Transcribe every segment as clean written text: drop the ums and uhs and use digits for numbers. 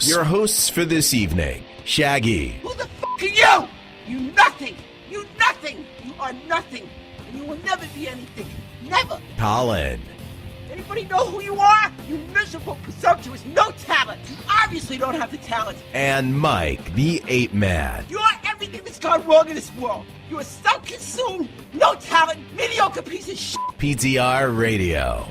Studios. Your hosts for this evening, Shaggy. Who the f*** are you? You nothing. You nothing. You are nothing. And you will never be anything. Never. Colin. Anybody know who you are? You miserable, presumptuous, no talent. You obviously don't have the talent. And Mike, the Ape Man. You are everything that's gone wrong in this world. You are self-consumed, no talent, mediocre piece of shit. PTR Radio.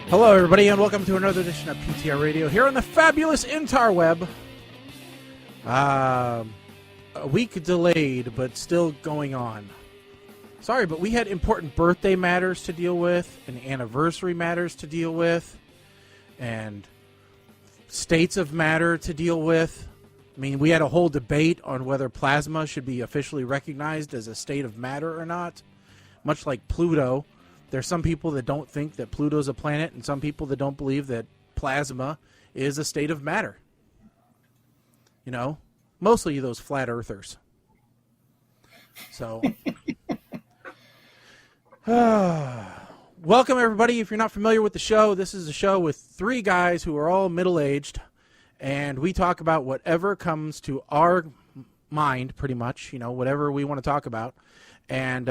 Hello, everybody, and welcome to another edition of PTR Radio here on the fabulous interweb. A week delayed, but still going on. Sorry, but we had important birthday matters to deal with, and anniversary matters to deal with, and states of matter to deal with. I mean, we had a whole debate on whether plasma should be officially recognized as a state of matter or not, much like Pluto. There's some people that don't think that Pluto's a planet, and some people that don't believe that plasma is a state of matter. You know, mostly those flat earthers. So, welcome everybody. If you're not familiar with the show, this is a show with three guys who are all middle-aged, and we talk about whatever comes to our mind, pretty much, you know, whatever we want to talk about. And,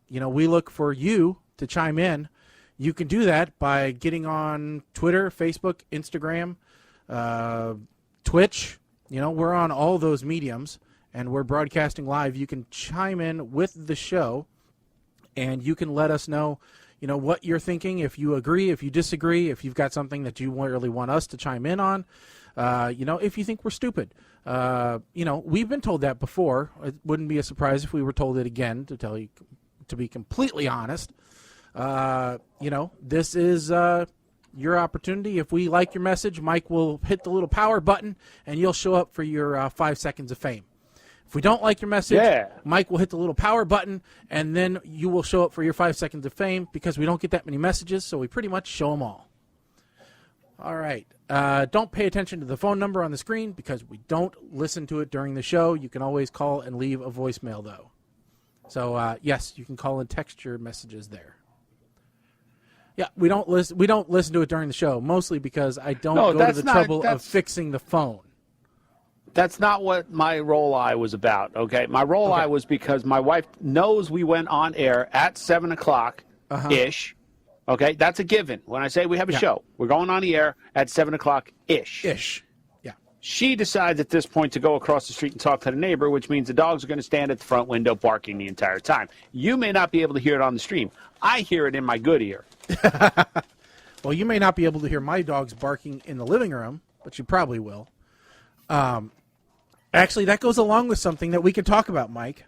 you know, we look for you to chime in. You can do that by getting on Twitter, Facebook, Instagram, Twitch. You know, we're on all those mediums, and we're broadcasting live. You can chime in with the show, and you can let us know, you know, what you're thinking, if you agree, if you disagree, if you've got something that you really want us to chime in on, you know, if you think we're stupid. You know, we've been told that before. It wouldn't be a surprise if we were told it again, to tell you, to be completely honest. You know, this is your opportunity. If we like your message, Mike will hit the little power button, and you'll show up for your 5 seconds of fame. If we don't like your message, Mike will hit the little power button, and then you will show up for your 5 seconds of fame, because we don't get that many messages, so we pretty much show them all. All right. Don't pay attention to the phone number on the screen, because we don't listen to it during the show. You can always call and leave a voicemail, though. So, yes, you can call and text your messages there. Yeah, we don't listen to it during the show, mostly because I don't go to the trouble of fixing the phone. That's not what my roll-eye was about, okay? My roll-eye was because my wife knows we went on air at 7 o'clock-ish. Okay, that's a given. When I say we have a show, we're going on the air at 7 o'clock-ish. Yeah. She decides at this point to go across the street and talk to the neighbor, which means the dogs are going to stand at the front window barking the entire time. You may not be able to hear it on the stream. I hear it in my good ear. Well, you may not be able to hear my dogs barking in the living room, but you probably will. Actually, that goes along with something that we can talk about, Mike.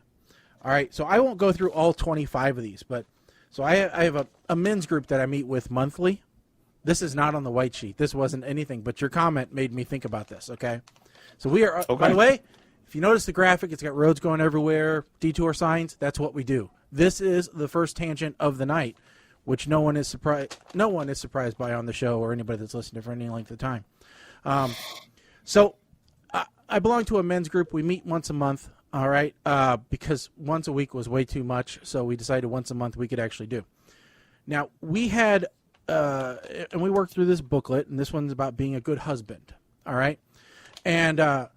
All right, so I won't go through all 25 of these, but so I have a men's group that I meet with monthly. This is not on the white sheet. This wasn't anything, but your comment made me think about this, okay? So we are, by the way, if you notice the graphic, it's got roads going everywhere, detour signs. That's what we do. This is the first tangent of the night, which no one is surprised by on the show or anybody that's listened for any length of time. So I belong to a men's group. We meet once a month, all right, because once a week was way too much, so we decided once a month we could actually do. Now, we had, and we worked through this booklet, and this one's about being a good husband, all right? And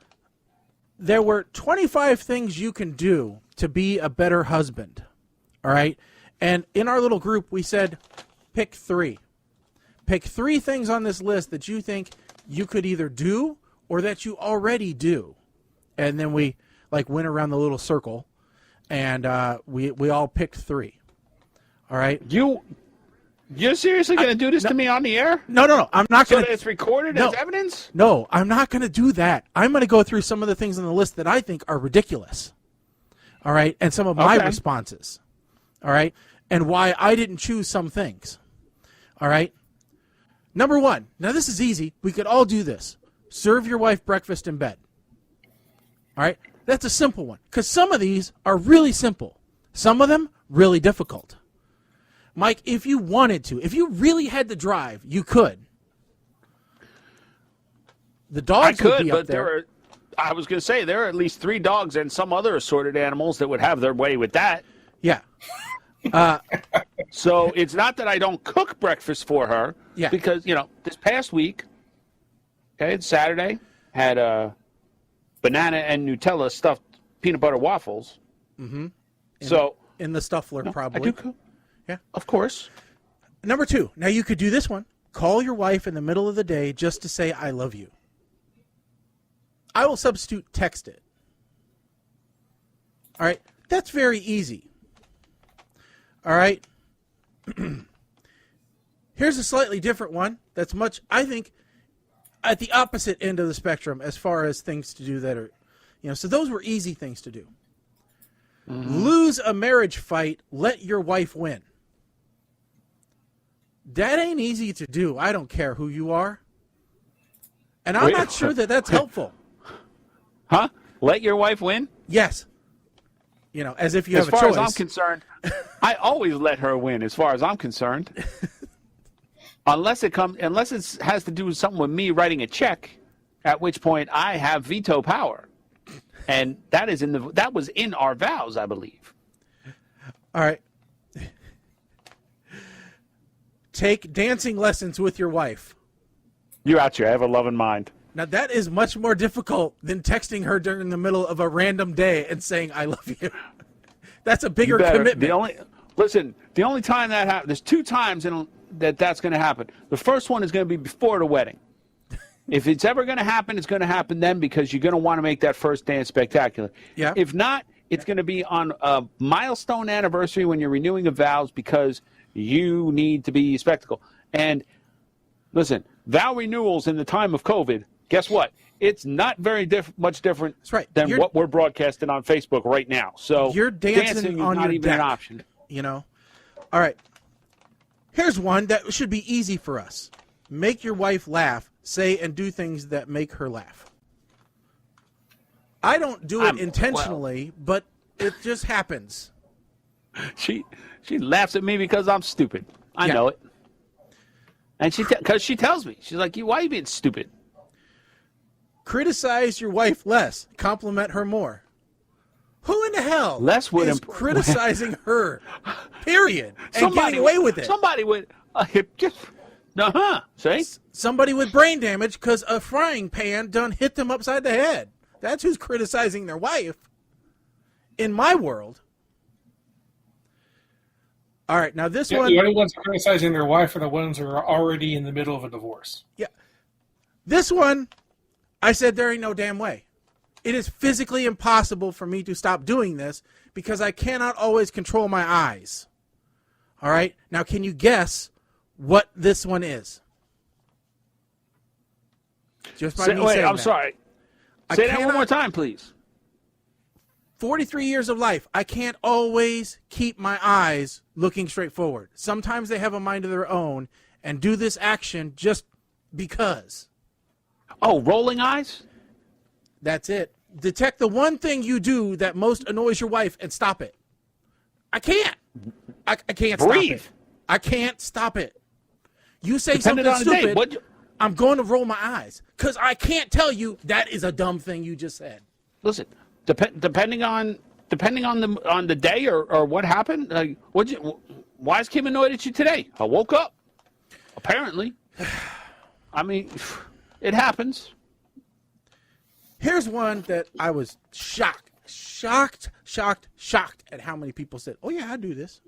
there were 25 things you can do to be a better husband, all right? And in our little group, we said, pick 3. Pick 3 things on this list that you think you could either do or that you already do. And then we, like, went around the little circle, and we all picked 3. All right? You're seriously going to do this to me on the air? No. I'm not going to. So it's recorded as evidence? No, I'm not going to do that. I'm going to go through some of the things on the list that I think are ridiculous. All right? And some of my responses. All right? And why I didn't choose some things. All right? Number 1. Now, this is easy. We could all do this. Serve your wife breakfast in bed. All right? That's a simple one. Because some of these are really simple. Some of them, really difficult. Mike, if you wanted to, if you really had to drive, you could. The dogs would be up there. I was going to say, there are at least 3 dogs and some other assorted animals that would have their way with that. Yeah. So it's not that I don't cook breakfast for her. Yeah. Because, this past week, okay, it's Saturday, had banana and Nutella stuffed peanut butter waffles. Mm-hmm. So in the Stuffler, probably. I do cook. Yeah. Of course. Number 2. Now you could do this one. Call your wife in the middle of the day just to say I love you. I will substitute text it. All right. That's very easy. All right. Here's a slightly different one that's much, I think, at the opposite end of the spectrum as far as things to do that are, so those were easy things to do. Mm-hmm. Lose a marriage fight, let your wife win. That ain't easy to do. I don't care who you are. And I'm not sure that that's helpful. Huh? Let your wife win? Yes. As if you have a choice. As far as I'm concerned, I always let her win as far as I'm concerned. Unless it has to do with something with me writing a check, at which point I have veto power. And that was in our vows, I believe. All right. Take dancing lessons with your wife. You're out here. I have a loving mind. Now, that is much more difficult than texting her during the middle of a random day and saying, I love you. That's a bigger commitment. The only time that happens, there's 2 times that's going to happen. The first one is going to be before the wedding. If it's ever going to happen, it's going to happen then because you're going to want to make that first dance spectacular. Yeah. If not, it's going to be on a milestone anniversary when you're renewing of vows because you need to be spectacle. And listen, vow renewals in the time of COVID, guess what? It's not very much different than what we're broadcasting on Facebook right now. So you're dancing on not your even deck, an option. All right. Here's one that should be easy for us. Make your wife laugh. Say and do things that make her laugh. I don't do it intentionally, but it just happens. She laughs at me because I'm stupid. I know it. And because she tells me. She's like, why are you being stupid? Criticize your wife less. Compliment her more. Who in the hell is criticizing her? Period. And getting away with it. Somebody would just... See? Somebody with brain damage because a frying pan done hit them upside the head. That's who's criticizing their wife. In my world. All right, now this one... The only ones criticizing their wife are the ones who are already in the middle of a divorce. Yeah. This one, I said there ain't no damn way. It is physically impossible for me to stop doing this because I cannot always control my eyes. All right? Now, can you guess what this one is? Just by me saying I'm that. sorry. Say that one more time, please. 43 years of life, I can't always keep my eyes looking straight forward. Sometimes they have a mind of their own and do this action just because. Oh, rolling eyes? That's it. Detect the one thing you do that most annoys your wife and stop it. I can't. I can't Breathe. Stop it. I can't stop it. You say Depending something on the stupid, day. I'm going to roll my eyes because I can't tell you that is a dumb thing you just said. Listen, depending on the day or what happened, why is Kim annoyed at you today? I woke up. Apparently. I mean, it happens. Here's one that I was shocked at how many people said, oh yeah, I do this.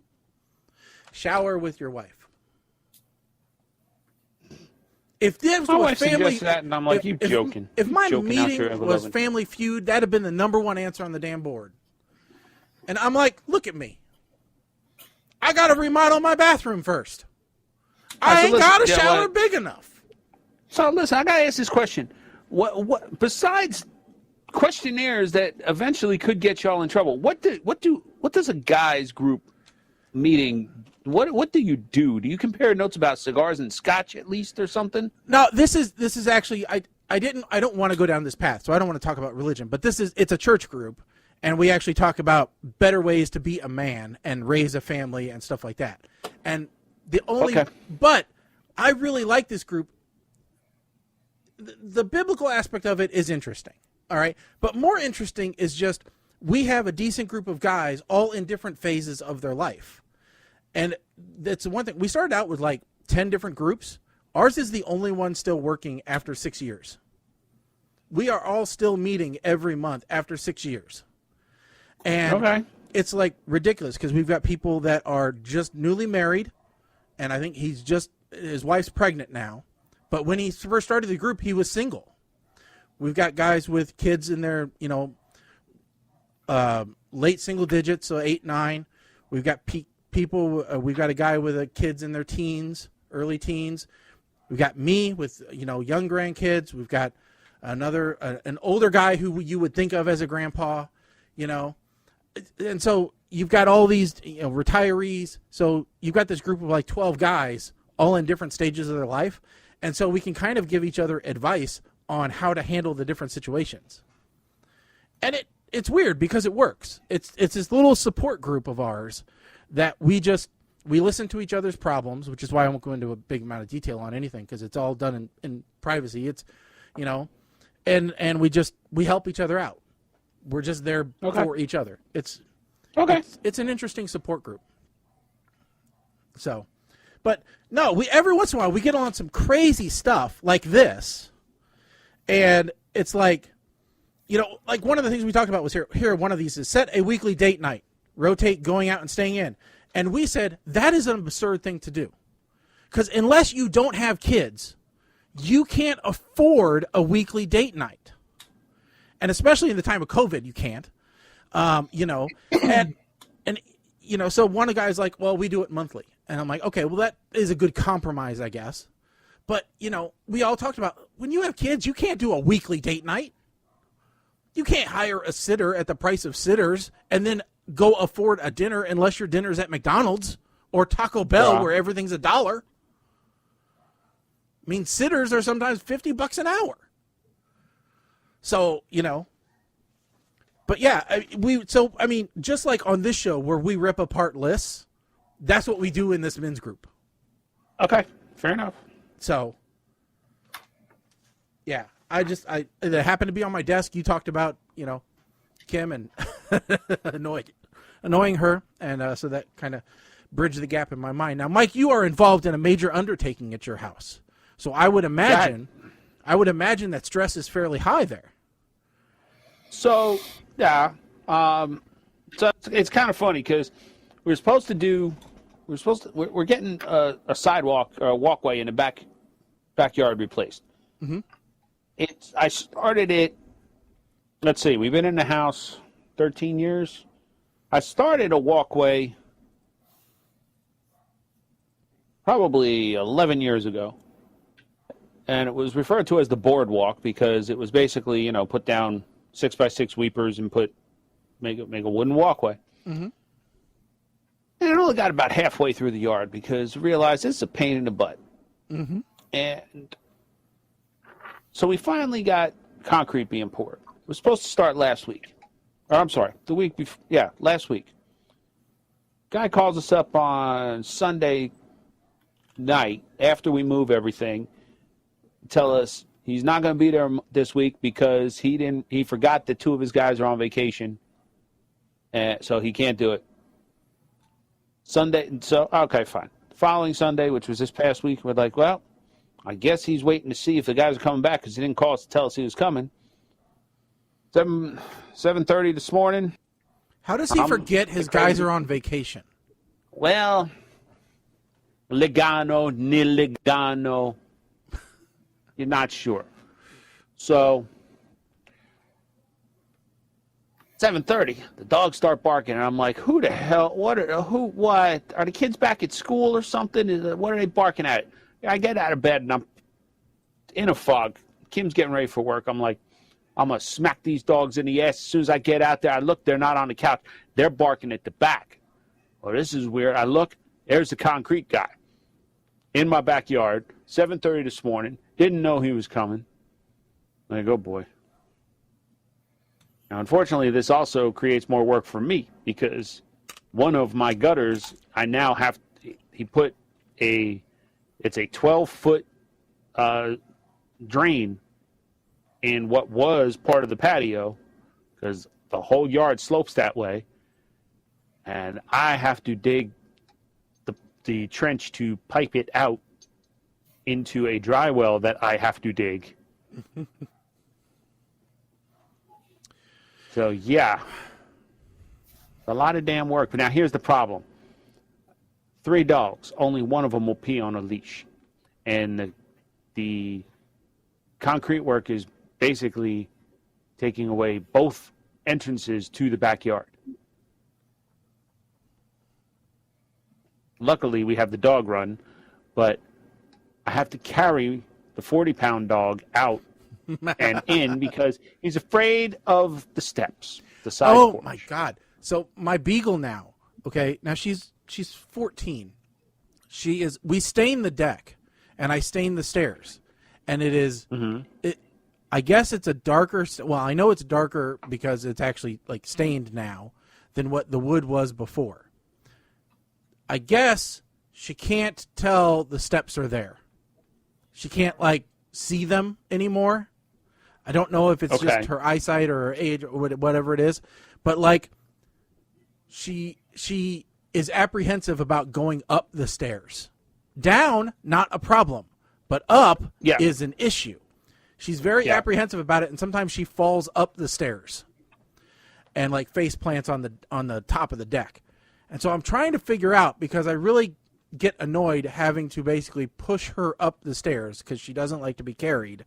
Shower with your wife. If this was family, that, and I'm like, you joking. If my joking meeting was Family Feud, that'd have been the number one answer on the damn board. And I'm like, look at me. I got to remodel my bathroom first. I ain't got a shower big enough. So listen, I got to ask this question. What besides questionnaires that eventually could get y'all in trouble? What does a guys group meeting? What do you do? Do you compare notes about cigars and scotch at least or something? No, this is actually I don't want to go down this path, so I don't want to talk about religion. But it's a church group, and we actually talk about better ways to be a man and raise a family and stuff like that. And but I really like this group. The biblical aspect of it is interesting, all right? But more interesting is just we have a decent group of guys all in different phases of their life. And that's one thing. We started out with like 10 different groups. Ours is the only one still working after 6 years. We are all still meeting every month after 6 years. And it's like ridiculous because we've got people that are just newly married. And I think his wife's pregnant now. But when he first started the group, he was single. We've got guys with kids in their, late single digits, so 8, 9. We've got people. We've got a guy with kids in their teens, early teens. We've got me with young grandkids. We've got an older guy who you would think of as a grandpa, and so you've got all these retirees. So you've got this group of like 12 guys, all in different stages of their life, and so we can kind of give each other advice on how to handle the different situations. And it's weird because it works. It's this little support group of ours that we listen to each other's problems, which is why I won't go into a big amount of detail on anything because it's all done in privacy. It's, and we help each other out. We're just there for each other. It's an interesting support group. So, but no, every once in a while we get on some crazy stuff like this, and it's like, like one of the things we talked about was here. One of these is set a weekly date night, rotate going out and staying in. And we said, that is an absurd thing to do. Because unless you don't have kids, you can't afford a weekly date night. And especially in the time of COVID, you can't. So one of the guys like, well, we do it monthly. And I'm like, okay, well, that is a good compromise, I guess. But, we all talked about, when you have kids, you can't do a weekly date night. You can't hire a sitter at the price of sitters and then go afford a dinner unless your dinner's at McDonald's or Taco Bell where everything's $1. I mean, sitters are sometimes $50 an hour. So, but yeah, just like on this show where we rip apart lists, that's what we do in this men's group. Okay, fair enough. So, yeah, it happened to be on my desk. You talked about, Kim and annoying her, and so that kind of bridged the gap in my mind. Now, Mike, you are involved in a major undertaking at your house, so I would imagine that stress is fairly high there. So yeah, so it's kind of funny because we're getting a sidewalk or a walkway in the backyard replaced. Mm-hmm. I started it. Let's see, we've been in the house 13 years. I started a walkway probably 11 years ago, and it was referred to as the boardwalk because it was basically, put down 6x6 weepers and make a wooden walkway. Mm-hmm. And it only got about halfway through the yard because I realized this is a pain in the butt. Mm-hmm. And so we finally got concrete being poured. It was supposed to start last week. Or I'm sorry, the week before. Yeah, last week. Guy calls us up on Sunday night after we move everything, tell us he's not going to be there this week because he forgot that 2 of his guys are on vacation, and so he can't do it. Sunday, so okay, fine. Following Sunday, which was this past week, we're like, well, I guess he's waiting to see if the guys are coming back because he didn't call us to tell us he was coming. 7:30 this morning. How does he forget his guys are on vacation? Well, legano, niligano. You're not sure. So, 7:30, the dogs start barking, and I'm like, who the hell, what? Are the kids back at school or something? What are they barking at? I get out of bed, and I'm in a fog. Kim's getting ready for work. I'm like, I'm going to smack these dogs in the ass as soon as I get out there. I look, they're not on the couch. They're barking at the back. Well, this is weird. I look, there's the concrete guy in my backyard, 7:30 this morning. Didn't know he was coming. I go, boy. Now, unfortunately, this also creates more work for me because one of my gutters, I now have, it's a 12-foot drain in what was part of the patio because the whole yard slopes that way, and I have to dig the trench to pipe it out into a dry well that I have to dig. So, yeah. A lot of damn work. But now here's the problem. 3 dogs. Only one of them will pee on a leash. And the concrete work is basically taking away both entrances to the backyard. Luckily, we have the dog run, but I have to carry the 40-pound dog out and in because he's afraid of the steps, the side porch. My God. So my beagle now, okay, now she's 14. We stain the deck, and I stain the stairs, and it is, I guess it's a darker, well, I know it's darker because it's actually like stained now than what the wood was before. I guess she can't tell the steps are there. She can't like see them anymore. I don't know if it's just her eyesight or her age or whatever it is, but like she is apprehensive about going up the stairs. Down, not a problem, but up is an issue. She's very apprehensive about it, and sometimes she falls up the stairs and like face plants on the top of the deck. And so I'm trying to figure out, because I really get annoyed having to basically push her up the stairs because she doesn't like to be carried.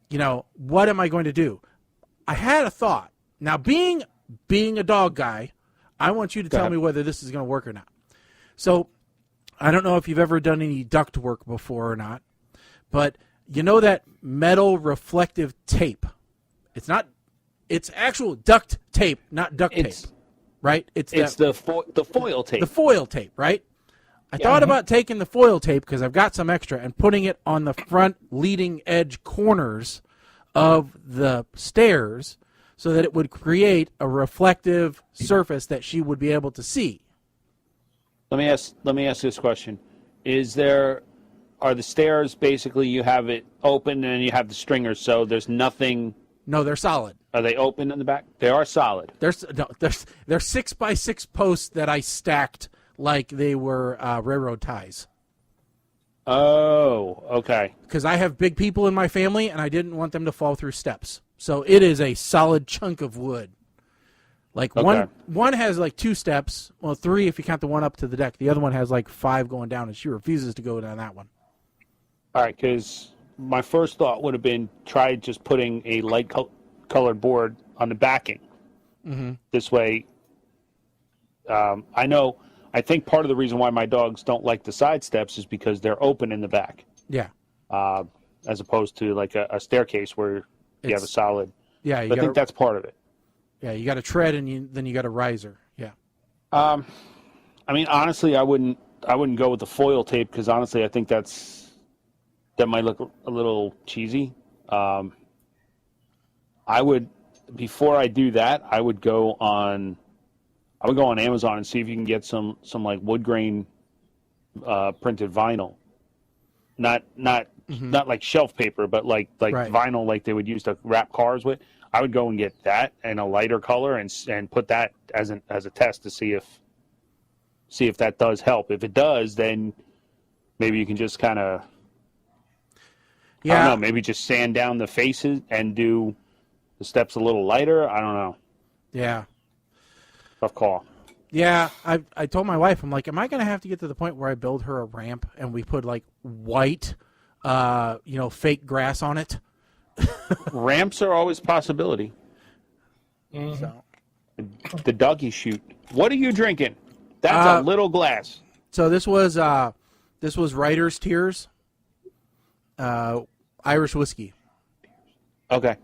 You know, what am I going to do? I had a thought. Now, being a dog guy, I want you to tell me whether this is going to work or not. So I don't know if you've ever done any duct work before or not, but you know that metal reflective tape. It's actual duct tape, not duct tape, right? It's the foil tape. The foil tape, right? I thought about taking the foil tape, because I've got some extra, and putting it on the front leading edge corners of the stairs so that it would create a reflective surface that she would be able to see. Let me ask this question. Are the stairs basically you have it open and you have the stringers, so there's nothing? No, they're solid. Are they open in the back? They are solid. They're 6x6 posts that I stacked like they were railroad ties. Oh, okay. Because I have big people in my family, and I didn't want them to fall through steps. So it is a solid chunk of wood. Like one has like 2 steps, well 3 if you count the one up to the deck. The other one has like 5 going down, and she refuses to go down that one. All right, because my first thought would have been try just putting a light colored board on the backing. Mm-hmm. This way, I think part of the reason why my dogs don't like the side steps is because they're open in the back. Yeah. As opposed to like a staircase where you have a solid. Yeah, I think that's part of it. Yeah, you got a tread and then you got a riser. Yeah. I mean, honestly, I wouldn't go with the foil tape, because honestly, I think that might look a little cheesy. Before I do that, I would go on Amazon and see if you can get some like wood grain printed vinyl. Not like shelf paper, but like vinyl like they would use to wrap cars with. I would go and get that in a lighter color and put that as a test to see if that does help. If it does, then maybe you can just kind of I don't know, maybe just sand down the faces and do the steps a little lighter. I don't know. Yeah. Tough call. Yeah, I told my wife, I'm like, am I going to have to get to the point where I build her a ramp and we put like white, fake grass on it? Ramps are always a possibility. Mm-hmm. So. The doggy chute. What are you drinking? That's a little glass. So this was Writer's Tears, Irish whiskey. Okay.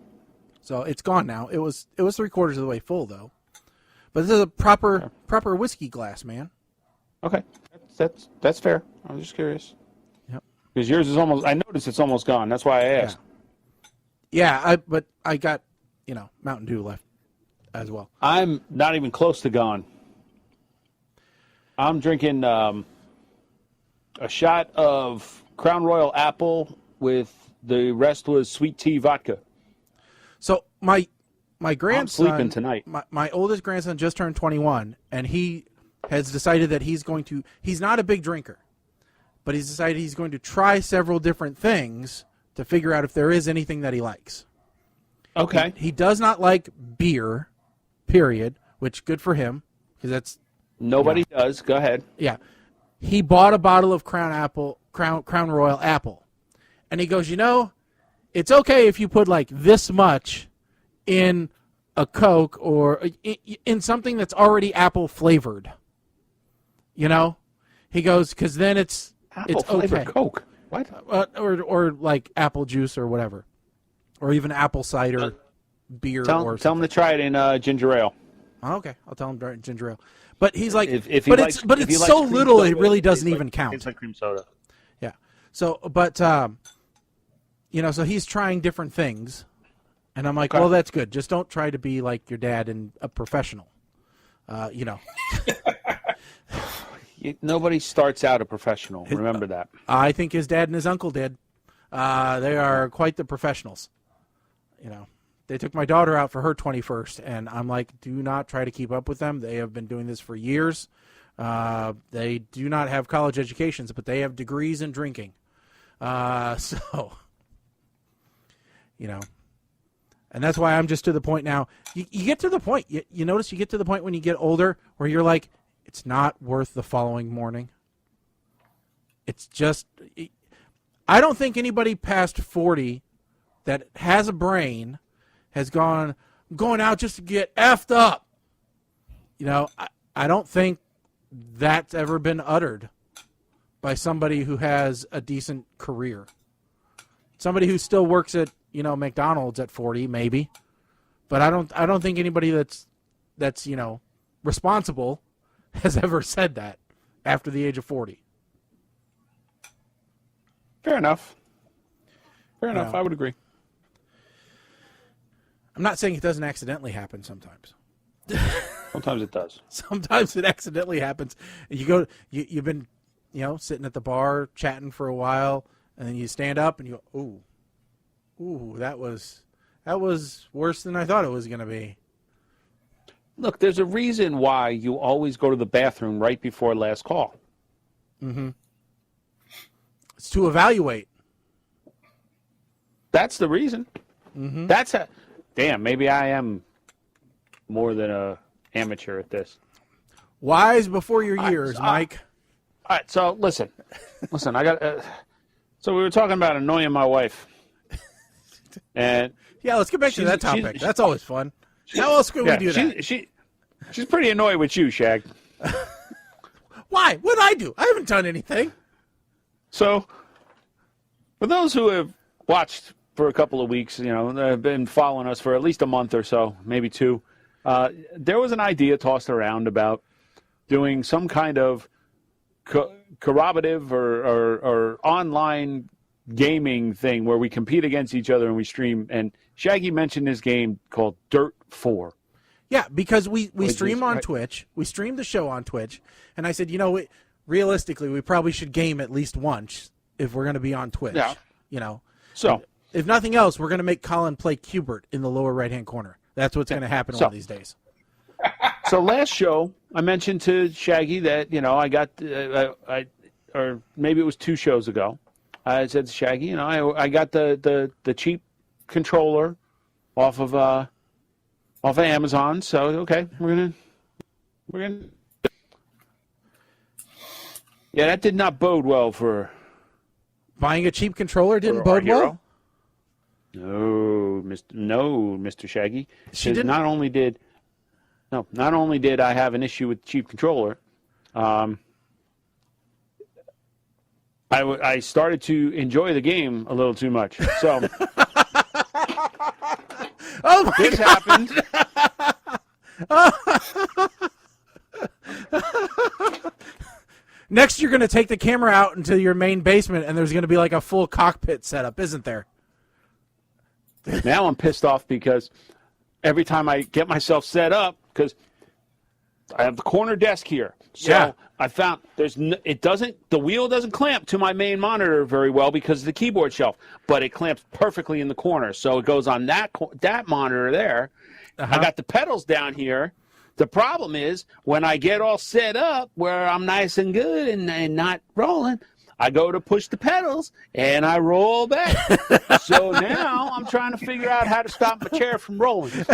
So it's gone now. It was 3/4 of the way full though. But this is a proper whiskey glass, man. Okay, that's fair. I was just curious. Yep. Because yours is almost. I noticed it's almost gone. That's why I asked. Yeah. But I got Mountain Dew left as well. I'm not even close to gone. I'm drinking a shot of Crown Royal Apple with the rest was sweet tea vodka. So my my grandson, I'm sleeping tonight. My oldest grandson just turned 21, and he has decided that he's not a big drinker, but he's decided he's going to try several different things to figure out if there is anything that he likes. Okay. He does not like beer, period, which good for him, because that's... Nobody does. Go ahead. Yeah. He bought a bottle of Crown Royal Apple, and he goes, it's okay if you put like this much in a Coke or in something that's already apple flavored. He goes, because then it's flavored okay. Coke. What? Or like apple juice or whatever, or even apple cider beer. Tell him to try it in ginger ale. Okay, I'll tell him ginger ale. But he's like, it's so little it really doesn't even count. It's like cream soda. Yeah. So, but so he's trying different things, and I'm like, well, that's good. Just don't try to be like your dad and a professional. Nobody starts out a professional. Remember that. I think his dad and his uncle did. They are quite the professionals. They took my daughter out for her 21st, and I'm like, do not try to keep up with them. They have been doing this for years. They do not have college educations, but they have degrees in drinking. And that's why I'm just to the point now. You get to the point. You notice you get to the point when you get older where you're like, it's not worth the following morning. It's just, I don't think anybody past 40 that has a brain has going out just to get effed up. I don't think that's ever been uttered by somebody who has a decent career. Somebody who still works at, McDonald's at 40, maybe. But I don't think anybody that's responsible has ever said that after the age of 40. Fair enough. I would agree. I'm not saying it doesn't accidentally happen sometimes. Sometimes it does. Sometimes it accidentally happens. You've been, sitting at the bar chatting for a while, and then you stand up and you go, ooh, that was worse than I thought it was going to be. Look, there's a reason why you always go to the bathroom right before last call. Mm-hmm. It's to evaluate. That's the reason. Mm-hmm. Damn, maybe I am more than a amateur at this. Wise before your years, Mike. All right, so listen, I got. So we were talking about annoying my wife, and yeah, let's get back to that topic. That's always fun. How else could we do that? She's pretty annoyed with you, Shag. Why? What'd I do? I haven't done anything. So, for those who have watched for a couple of weeks, have been following us for at least a month or so, maybe two, there was an idea tossed around about doing some kind of corroborative or online gaming thing where we compete against each other and we stream. And Shaggy mentioned this game called Dirt 4. Yeah, because we stream on Twitch. We stream the show on Twitch. And I said, realistically, we probably should game at least once if we're going to be on Twitch. Yeah. So, if nothing else, we're going to make Colin play Cubert in the lower right-hand corner. That's what's going to happen one of these days. So last show, I mentioned to Shaggy that, I got, or maybe it was 2 shows ago, I said to Shaggy, I got the cheap controller off of Amazon. So, okay, we're gonna. Yeah, that did not bode well for. Buying a cheap controller didn't bode well? No, Mr. Shaggy. Not only did I have an issue with the cheap controller, I started to enjoy the game a little too much. So oh my this God. happened. Next, you're going to take the camera out into your main basement, and there's going to be like a full cockpit setup, isn't there? Now I'm pissed off because every time I get myself set up, because I have the corner desk here, so Yeah. I found the wheel doesn't clamp to my main monitor very well because of the keyboard shelf, but it clamps perfectly in the corner, so it goes on that monitor there, I got the pedals down here. The problem is when I get all set up where I'm nice and good and not rolling, I go to push the pedals and I roll back. So now I'm trying to figure out how to stop my chair from rolling.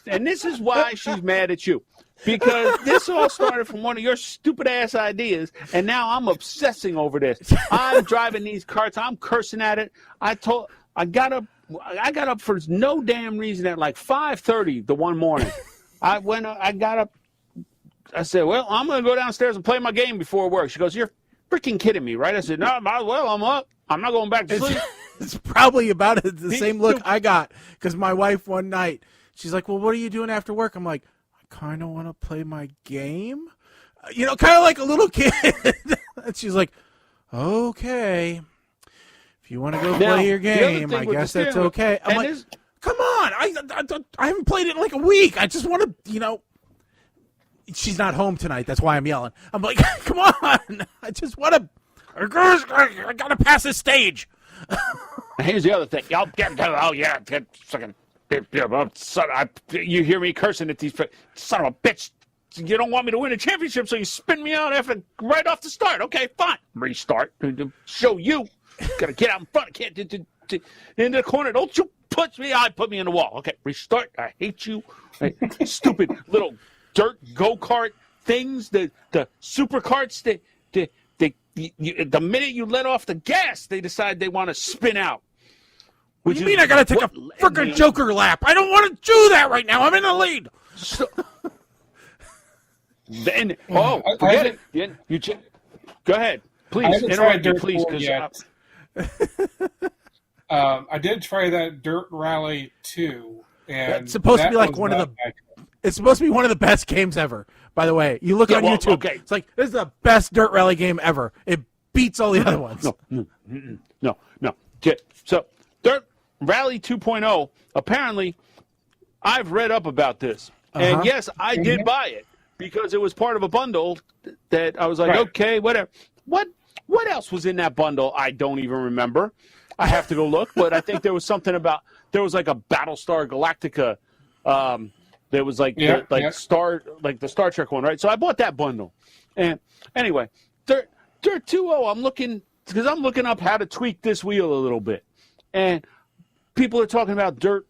And this is why she's mad at you. Because this all started from one of your stupid ass ideas, and now I'm obsessing over this. I'm driving these carts. I'm cursing at it. I got up for no damn reason at like 5:30 the one morning. I got up. I said, "Well, I'm going to go downstairs and play my game before work." She goes, "You're freaking kidding me, right?" I said, "No, well, I'm up. I'm not going back to sleep." It's probably about the same look I got because my wife one night, she's like, "Well, what are you doing after work?" I'm like, kind of want to play my game, kind of like a little kid. And she's like, okay, if you want to go play your game, I guess that's okay. I'm like, come on, I haven't played it in like a week. I just want to, she's not home tonight. That's why I'm yelling. I'm like, come on, I just want to, I got to pass this stage. Here's the other thing. You hear me cursing at these son of a bitch. You don't want me to win a championship, so you spin me out right off the start. Okay, fine. Restart. Show you. Gotta get out in front. Can't into the corner. Don't you push me. Put me in the wall. Okay, restart. I hate you. Stupid little dirt go-kart things. The super carts. The minute you let off the gas, they decide they want to spin out. What do you mean I gotta take a frickin' Joker lap? I don't want to do that right now. I'm in the lead. Forget it. Go ahead. Please, interrupt me, please. I did try that Dirt Rally 2. And it's supposed to be like it's supposed to be one of the best games ever, by the way. You look on YouTube. Okay. It's like, this is the best Dirt Rally game ever. It beats all the other ones. No. So, Dirt Rally 2.0, apparently, I've read up about this. And yes, I did buy it because it was part of a bundle that I was like, okay, whatever. What else was in that bundle? I don't even remember. I have to go look, but I think there was something about, there was like a Battlestar Galactica. There was like the Star Trek one, right? So I bought that bundle. And anyway, Dirt 2.0, I'm looking up how to tweak this wheel a little bit. And people are talking about Dirt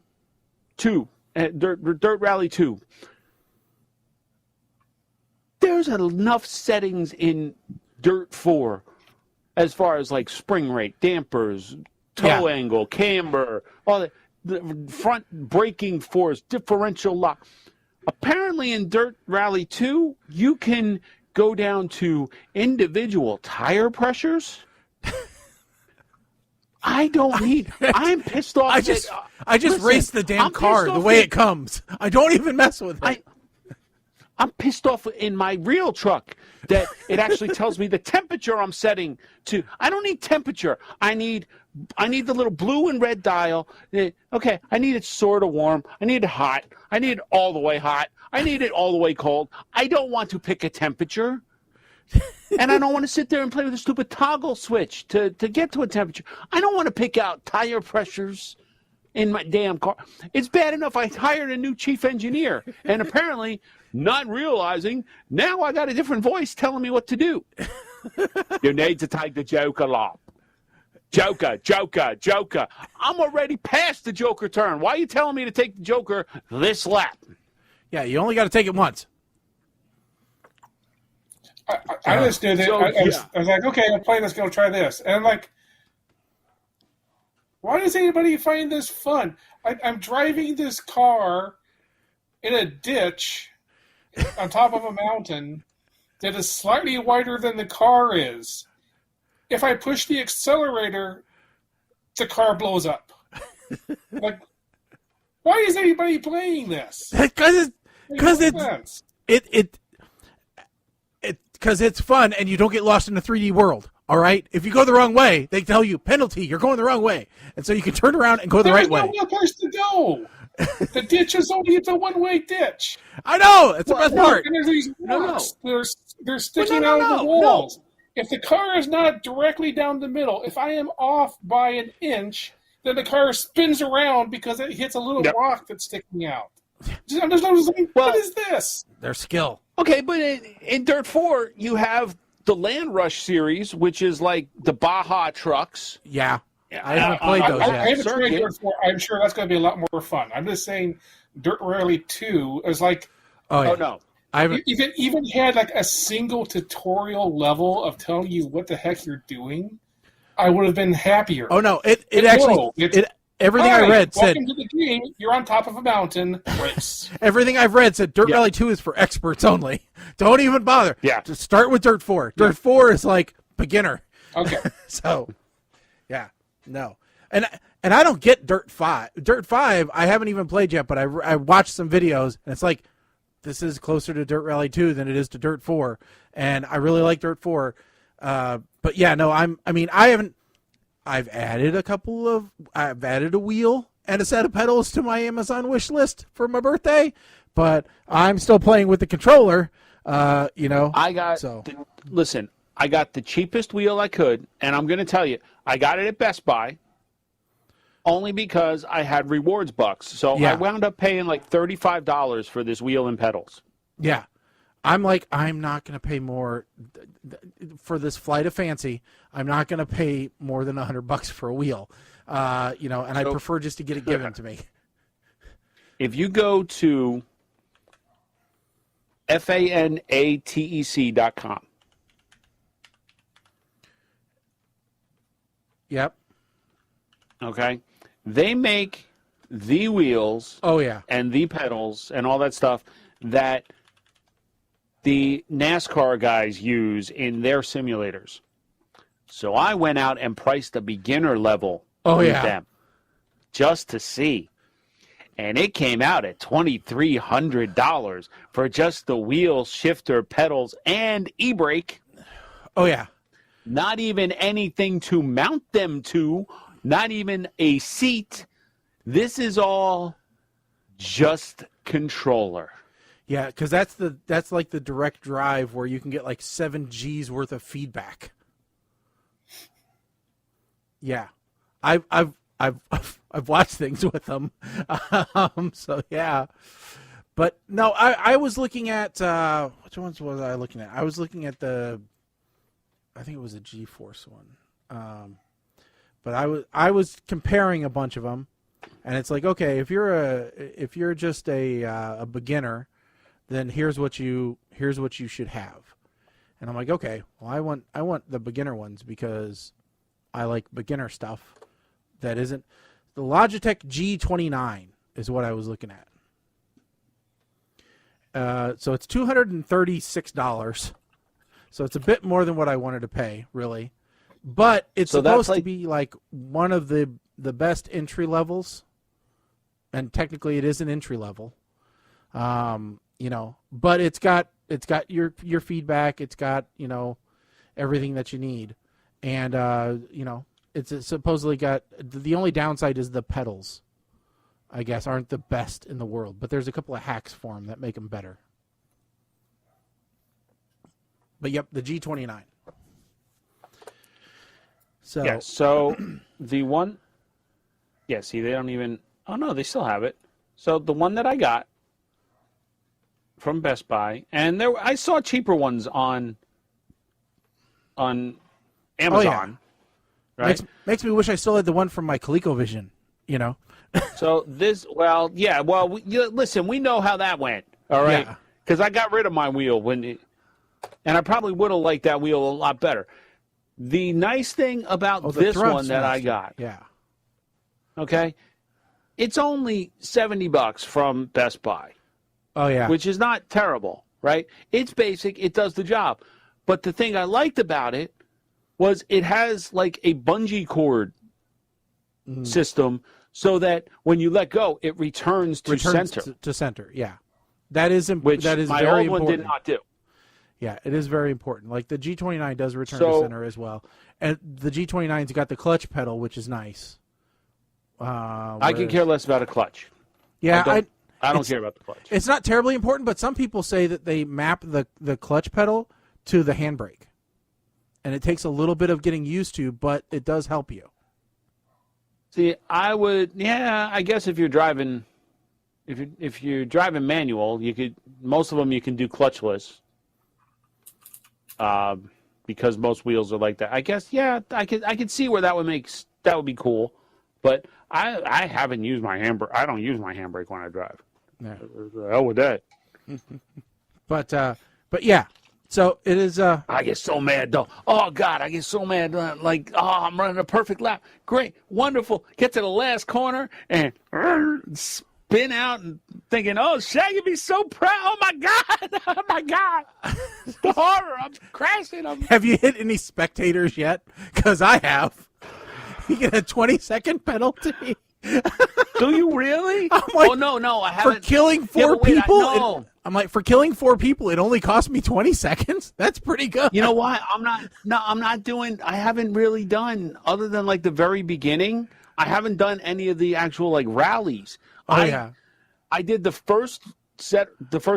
2, Dirt Rally 2. There's enough settings in Dirt 4 as far as like spring rate, dampers, toe angle, camber, all that, the front braking force, differential lock. Apparently in Dirt Rally 2, you can go down to individual tire pressures. I don't need. I'm pissed off. I just race the damn car the way it comes. I don't even mess with it. I'm pissed off in my real truck that it actually tells me the temperature I'm setting to. I don't need temperature. I need the little blue and red dial. Okay, I need it sort of warm. I need it hot. I need it all the way hot. I need it all the way cold. I don't want to pick a temperature. And I don't want to sit there and play with a stupid toggle switch to get to a temperature. I don't want to pick out tire pressures in my damn car. It's bad enough I hired a new chief engineer, and apparently not realizing now I got a different voice telling me what to do. You need to take the Joker lap. Joker. I'm already past the Joker turn. Why are you telling me to take the Joker this lap? Yeah, you only got to take it once. I just did it. I was like, okay, I'll play this, go try this. And I'm like, why does anybody find this fun? I'm driving this car in a ditch on top of a mountain that is slightly wider than the car is. If I push the accelerator, the car blows up. Like, why is anybody playing this? Because it's fun and you don't get lost in a 3D world. All right? If you go the wrong way, they tell you, penalty, you're going the wrong way. And so you can turn around and go the right way. There's no place to go. The ditch is only a one-way ditch. I know. It's the best part. And there's these rocks. They're sticking out of the walls. If the car is not directly down the middle, if I am off by an inch, then the car spins around because it hits a little rock that's sticking out. I'm just like, what is this? Their skill. Okay, but in Dirt 4, you have the Land Rush series, which is like the Baja trucks. Yeah. I haven't played those yet. I haven't tried Dirt 4. I'm sure that's going to be a lot more fun. I'm just saying Dirt Rally 2 is like... Oh no. If it even had like a single tutorial level of telling you what the heck you're doing, I would have been happier. Oh no! Everything I read said. Welcome to the game. You're on top of a mountain. Race. Everything I've read said Dirt Rally 2 is for experts only. Don't even bother. Yeah. Just start with Dirt 4. Dirt 4 is like beginner. Okay. So, yeah, no, and I don't get Dirt 5. Dirt 5 I haven't even played yet, but I watched some videos and it's like this is closer to Dirt Rally 2 than it is to Dirt 4, and I really like Dirt 4. But yeah, no, I've added a wheel and a set of pedals to my Amazon wish list for my birthday, but I'm still playing with the controller. I got the cheapest wheel I could, and I'm going to tell you, I got it at Best Buy only because I had rewards bucks. So I wound up paying like $35 for this wheel and pedals. Yeah. I'm not going to pay more for this Flight of Fancy. I'm not going to pay more than $100 for a wheel, and I prefer just to get it given to me. If you go to fanatec.com. Yep. Okay. They make the wheels. Oh yeah. And the pedals and all that stuff that the NASCAR guys use in their simulators. So I went out and priced a beginner level with them just to see. And it came out at $2,300 for just the wheel, shifter, pedals, and e-brake. Oh, yeah. Not even anything to mount them to, not even a seat. This is all just controller. Yeah, because that's like the direct drive where you can get like 7 G's worth of feedback. Yeah, I've watched things with them, so yeah. But no, I was looking at which ones was I looking at? I was looking at I think it was a G-Force one, but I was comparing a bunch of them, and it's like, okay, if you're just a beginner, then here's what you should have. And I'm like, okay, well I want the beginner ones because I like beginner stuff that isn't the Logitech G29 is what I was looking at. So it's $236. So it's a bit more than what I wanted to pay, really. But it's supposed to be like one of the best entry levels. And technically it is an entry level. But it's got your feedback, it's got, everything that you need. And it's supposedly got the only downside is the pedals, I guess, aren't the best in the world, but there's a couple of hacks for them that make them better. But yep, the G29. So yeah, so the one, yeah, see, they don't even, oh no, they still have it. So the one that I got from Best Buy, and I saw cheaper ones on Amazon. Oh, yeah. Right? Makes me wish I still had the one from my ColecoVision, So listen, we know how that went, all right? Because I got rid of my wheel and I probably would have liked that wheel a lot better. The nice thing about this one that I got, okay, it's only $70 from Best Buy. Oh yeah, which is not terrible, right? It's basic, it does the job. But the thing I liked about it was it has like a bungee cord system so that when you let go, it returns to center. To center, yeah. That is which that is my very old important. one did not do. Yeah, it is very important. Like the G29 does return to center as well. And the G29's got the clutch pedal, which is nice. I can care less about a clutch. Yeah, I don't care about the clutch. It's not terribly important, but some people say that they map the clutch pedal to the handbrake. And it takes a little bit of getting used to, but it does help you. See, I would. Yeah, I guess if you're driving, if you're driving manual, you could. Most of them you can do clutchless. Because most wheels are like that. I guess. Yeah, I could see where that would be cool, but I haven't used my handbrake. I don't use my handbrake when I drive. Yeah. The hell with that. But yeah. So it is. I get so mad though. Oh God, I get so mad. Like, I'm running a perfect lap. Great, wonderful. Get to the last corner and spin out and thinking, oh, Shaggy be so proud. Oh my God, oh my God. The horror. I'm crashing. Have you hit any spectators yet? Because I have. You get a 20-second penalty. Do you really? I'm like, oh no, I haven't. For killing four wait, people. no. I'm like, for killing 4 people, it only cost me 20 seconds. That's pretty good. You know what? I'm not doing. I haven't really done other than like the very beginning. I haven't done any of the actual like rallies. Yeah. I did the first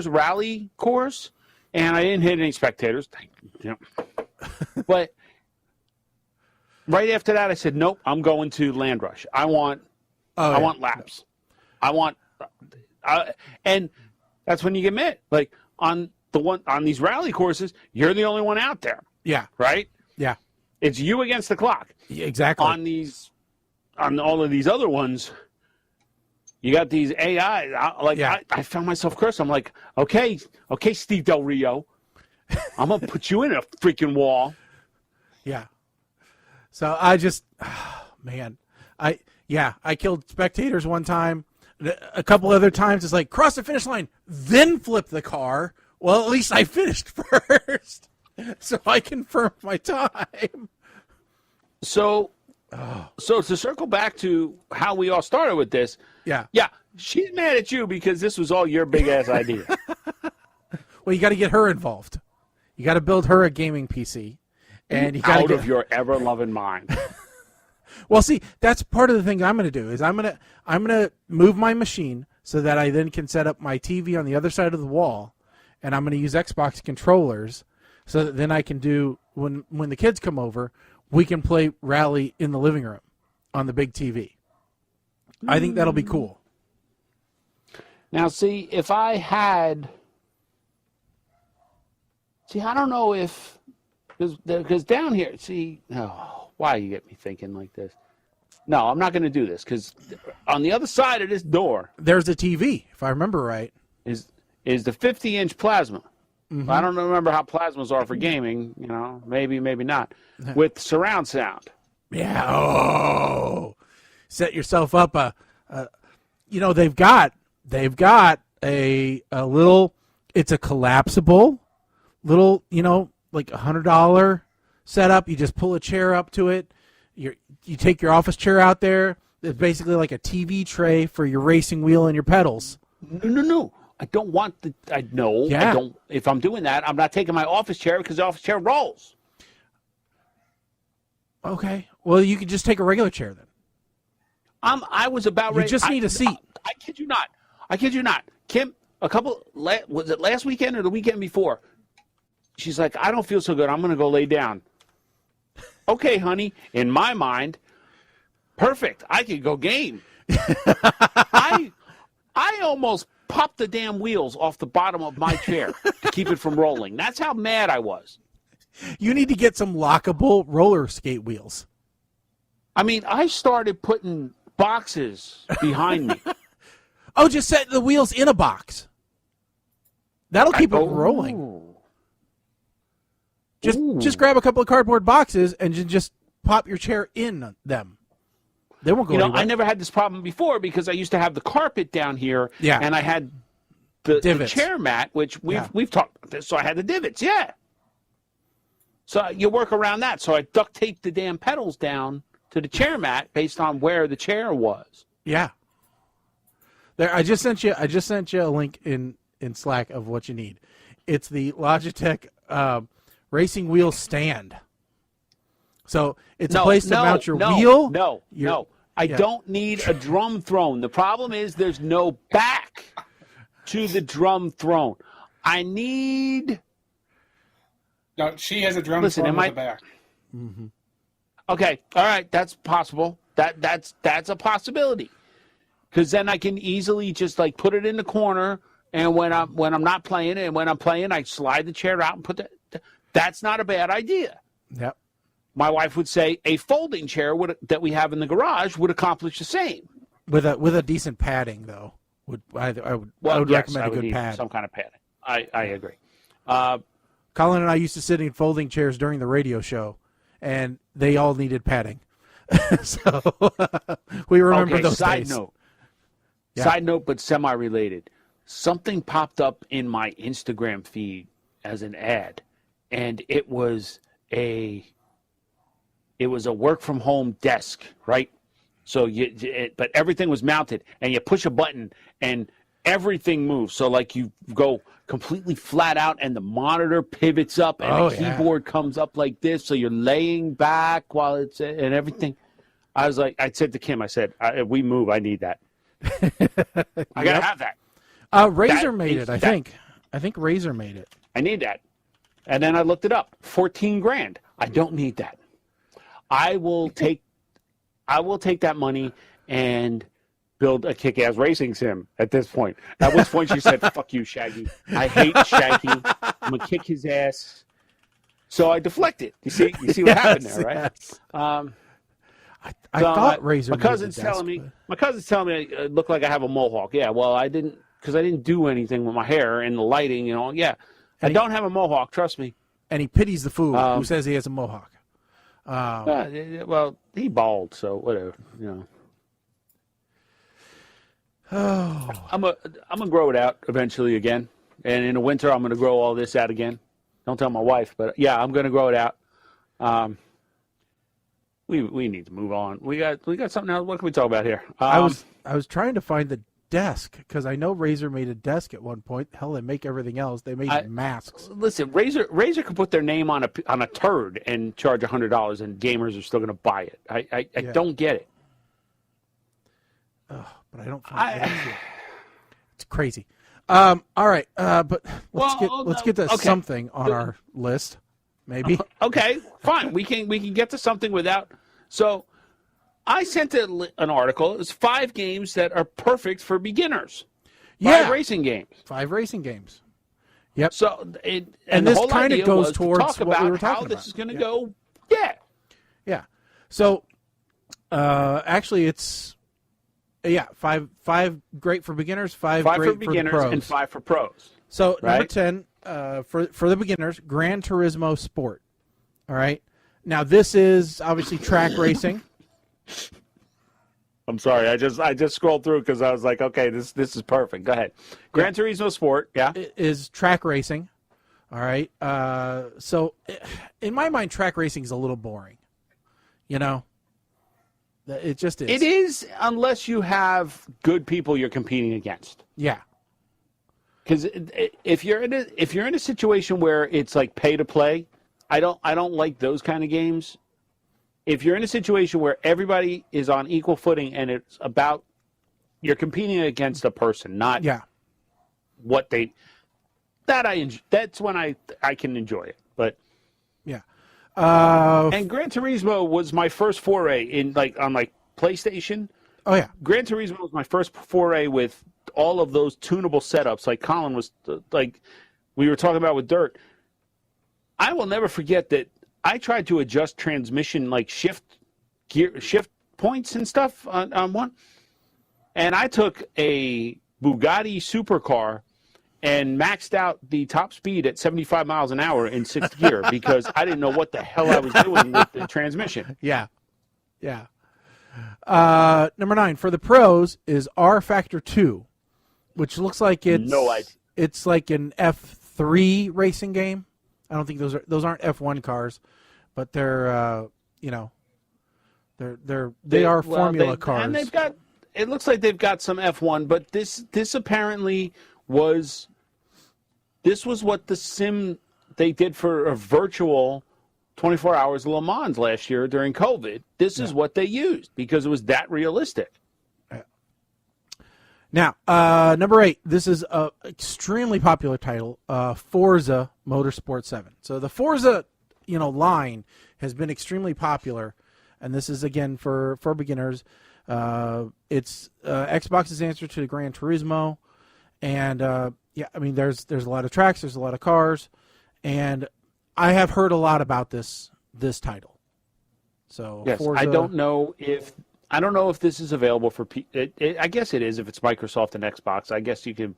rally course, and I didn't hit any spectators. But right after that, I said, nope. I'm going to Land Rush. I want laps. And that's when you get mad. Like on these rally courses, you're the only one out there. Yeah. Right? Yeah. It's you against the clock. Yeah, exactly. On all of these other ones, you got these AI. I found myself cursed. I'm like, okay, Steve Del Rio, I'm gonna put you in a freaking wall. Yeah. So I just, man, I killed spectators one time. A couple other times, it's like, cross the finish line, then flip the car. Well, at least I finished first. So I confirmed my time. So to circle back to how we all started with this. Yeah. Yeah, she's mad at you because this was all your big-ass idea. Well, you got to get her involved. You got to build her a gaming PC. And you got out of your ever-loving mind. Well, see, that's part of the thing I'm going to do is I'm going to move my machine so that I then can set up my TV on the other side of the wall, and I'm going to use Xbox controllers so that then I can do when the kids come over, we can play Rally in the living room on the big TV. I think that'll be cool. Now, see, if I had, I don't know if because down here, why you get me thinking like this? No, I'm not going to do this because on the other side of this door, there's a TV, if I remember right, is the 50-inch plasma. Mm-hmm. I don't remember how plasmas are for gaming. Maybe not with surround sound. Yeah. Oh, set yourself up they've got a little. It's a collapsible little, like $100 setup. You just pull a chair up to it. You take your office chair out there. It's basically like a TV tray for your racing wheel and your pedals. No. I don't want I don't. If I'm doing that, I'm not taking my office chair because the office chair rolls. Okay. Well, you could just take a regular chair then. I was about ready. You just need a seat. I kid you not. Kim, was it last weekend or the weekend before? She's like, I don't feel so good. I'm going to go lay down. Okay, honey. In my mind, perfect. I could go game. I almost popped the damn wheels off the bottom of my chair to keep it from rolling. That's how mad I was. You need to get some lockable roller skate wheels. I mean, I started putting boxes behind me. Oh, just set the wheels in a box. That'll keep it rolling. Just grab a couple of cardboard boxes and just pop your chair in them. They won't go anywhere. I never had this problem before because I used to have the carpet down here, and I had the chair mat, which we've talked about this, so I had the divots, So you work around that. So I duct taped the damn pedals down to the chair mat based on where the chair was. Yeah. There, I just sent you a link in Slack of what you need. It's the Logitech racing wheel stand. So it's a place to mount your wheel. No. I don't need a drum throne. The problem is there's no back to the drum throne. I need... No, she has a drum throne with a back. Mm-hmm. Okay, all right, that's possible. That's a possibility. Because then I can easily just like put it in the corner, and when I'm not playing, and when I'm playing, I slide the chair out and put that. That's not a bad idea. Yep. My wife would say a folding chair that we have in the garage would accomplish the same. With a decent padding, though, I would recommend a good pad. Some kind of padding. I agree. Colin and I used to sit in folding chairs during the radio show, and they all needed padding. So we remember those days. Side note, but semi-related. Something popped up in my Instagram feed as an ad, and it was a work from home desk, right? So but everything was mounted, and you push a button, and everything moves. So like you go completely flat out, and the monitor pivots up, and the keyboard comes up like this. So you're laying back while it's and everything. I said to Kim, I said, we move, I need that. I gotta have that. Razer made it, I think. I think Razer made it. I need that. And then I looked it up. $14,000. I don't need that. I will take that money and build a kick-ass racing sim at this point. At which point she said, fuck you, Shaggy. I hate Shaggy. I'm going to kick his ass. So I deflected. You see what happened there, right? Yes. I thought Razer my cousin's telling me I look like I have a mohawk. Yeah, well, I didn't do anything with my hair and the lighting and all. Yeah, I don't have a mohawk, trust me. And he pities the fool who says he has a mohawk. Well, he bald, so whatever, you know. Oh, I'm gonna grow it out eventually again, and in the winter I'm gonna grow all this out again. Don't tell my wife, but yeah, I'm gonna grow it out. We need to move on. We got something else. What can we talk about here? I was trying to find the desk because I know Razer made a desk at one point. Hell, they make everything else. They made masks. Listen, Razer could put their name on a turd and charge $100, and gamers are still going to buy it. I don't get it. But I don't find it. It's crazy. All right, but let's get to something on our list. Maybe. Okay, fine. We can get to something without. So, I sent an article. It's 5 games that are perfect for beginners. 5 racing games. 5 racing games. Yep. So, and this kind of goes towards what we were talking how about. this is going to go. Yeah. Yeah. So, actually, it's 5 great for beginners, 5 great for beginners, the pros. and 5 for pros. So number 10 for the beginners, Gran Turismo Sport. All right. Now this is obviously track racing. I'm sorry, I just scrolled through because I was like, okay, this is perfect. Go ahead. Gran Turismo Sport, yeah, is track racing. All right. So in my mind, track racing is a little boring. You know, it just is. It is, unless you have good people you're competing against. Yeah. Because if you're in a situation where it's like pay to play, I don't like those kind of games. If you're in a situation where everybody is on equal footing and it's about you're competing against a person, not what they that's when I can enjoy it. But yeah, and Gran Turismo was my first foray in on PlayStation. Oh yeah, Gran Turismo was my first foray with all of those tunable setups, like Colin was like we were talking about with Dirt. I will never forget that I tried to adjust transmission shift points and stuff on one, and I took a Bugatti supercar and maxed out the top speed at 75 miles an hour in 6th gear because I didn't know what the hell I was doing with the transmission. Yeah. Number 9 for the pros is R Factor 2, which looks like it's like an F3 racing game. I don't think those aren't F1 cars, but they're they are Formula cars. And it looks like they've got some F1, but this apparently was what the sim they did for a virtual 24 hours of Le Mans last year during COVID. This is what they used because it was that realistic. Now, number 8, this is an extremely popular title, Forza Motorsport 7. So the Forza, line has been extremely popular. and this is again for beginners. It's Xbox's answer to Gran Turismo, and yeah, I mean there's a lot of tracks, there's a lot of cars, and I have heard a lot about this title. So yes, Forza, I don't know if this is available for I guess it is if it's Microsoft and Xbox. I guess you can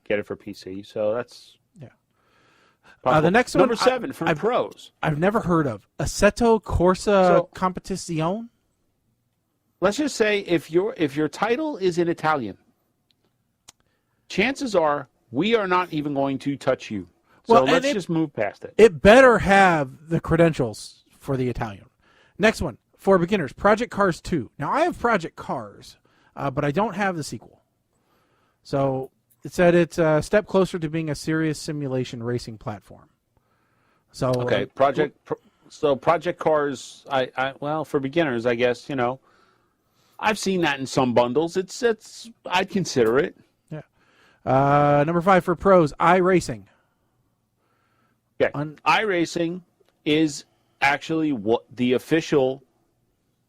get it for PC. So that's the next number one, 7 from pros. I've never heard of Assetto Corsa Competizione. Let's just say if your title is in Italian, chances are we are not even going to touch you. So let's just move past it. It better have the credentials for the Italian. Next one, for beginners, Project Cars 2. Now, I have Project Cars, but I don't have the sequel. So it said it's a step closer to being a serious simulation racing platform. So okay, Project Cars. Well, for beginners, I guess I've seen that in some bundles. It's I'd consider it. Yeah. Number 5 for pros, iRacing. Okay. iRacing is actually what the official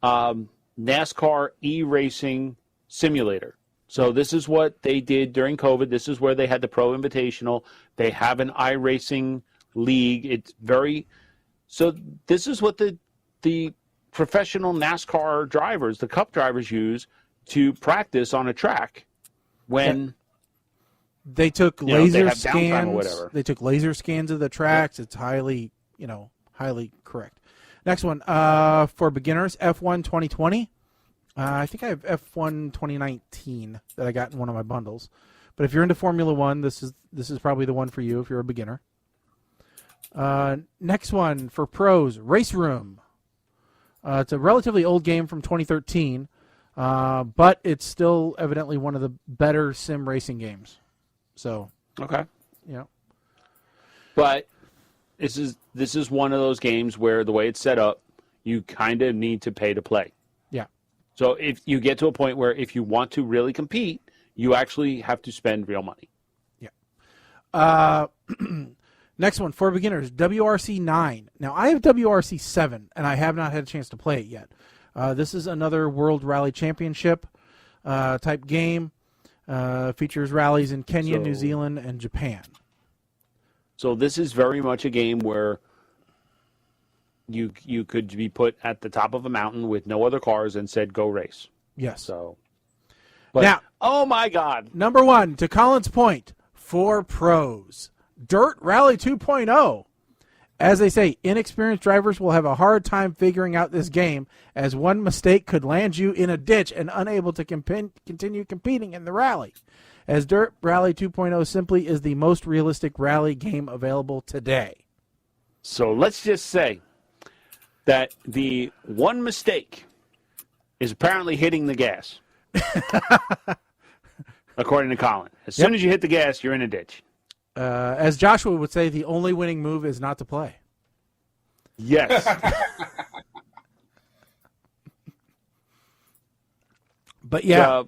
NASCAR e-racing simulator. So this is what they did during COVID. This is where they had the Pro Invitational. They have an iRacing league. It's so this is what the professional NASCAR drivers, the Cup drivers, use to practice on a track when they took laser have downtime or scans. whatever. They took laser scans of the tracks. It's highly correct. Next one, for beginners, F1 2020. I think I have F1 2019 that I got in one of my bundles. But if you're into Formula One, this is probably the one for you if you're a beginner. Next one for pros, Race Room. It's a relatively old game from 2013, but it's still evidently one of the better sim racing games. So okay, yeah. But this is one of those games where the way it's set up, you kind of need to pay to play. Yeah. So if you get to a point where if you want to really compete, you actually have to spend real money. Yeah. Next one, for beginners, WRC 9. Now, I have WRC 7, and I have not had a chance to play it yet. This is another World Rally Championship type game. Features rallies in Kenya, New Zealand, and Japan. So this is very much a game where you could be put at the top of a mountain with no other cars and said, go race. Yes. So, but, now, oh my God. Number 1, to Colin's point, for pros, Dirt Rally 2.0. As they say, inexperienced drivers will have a hard time figuring out this game, as one mistake could land you in a ditch and unable to continue competing in the rally. As Dirt Rally 2.0 simply is the most realistic rally game available today. So let's just say that the one mistake is apparently hitting the gas, according to Colin. As soon as you hit the gas, you're in a ditch. As Joshua would say, the only winning move is not to play. Yes. But yeah,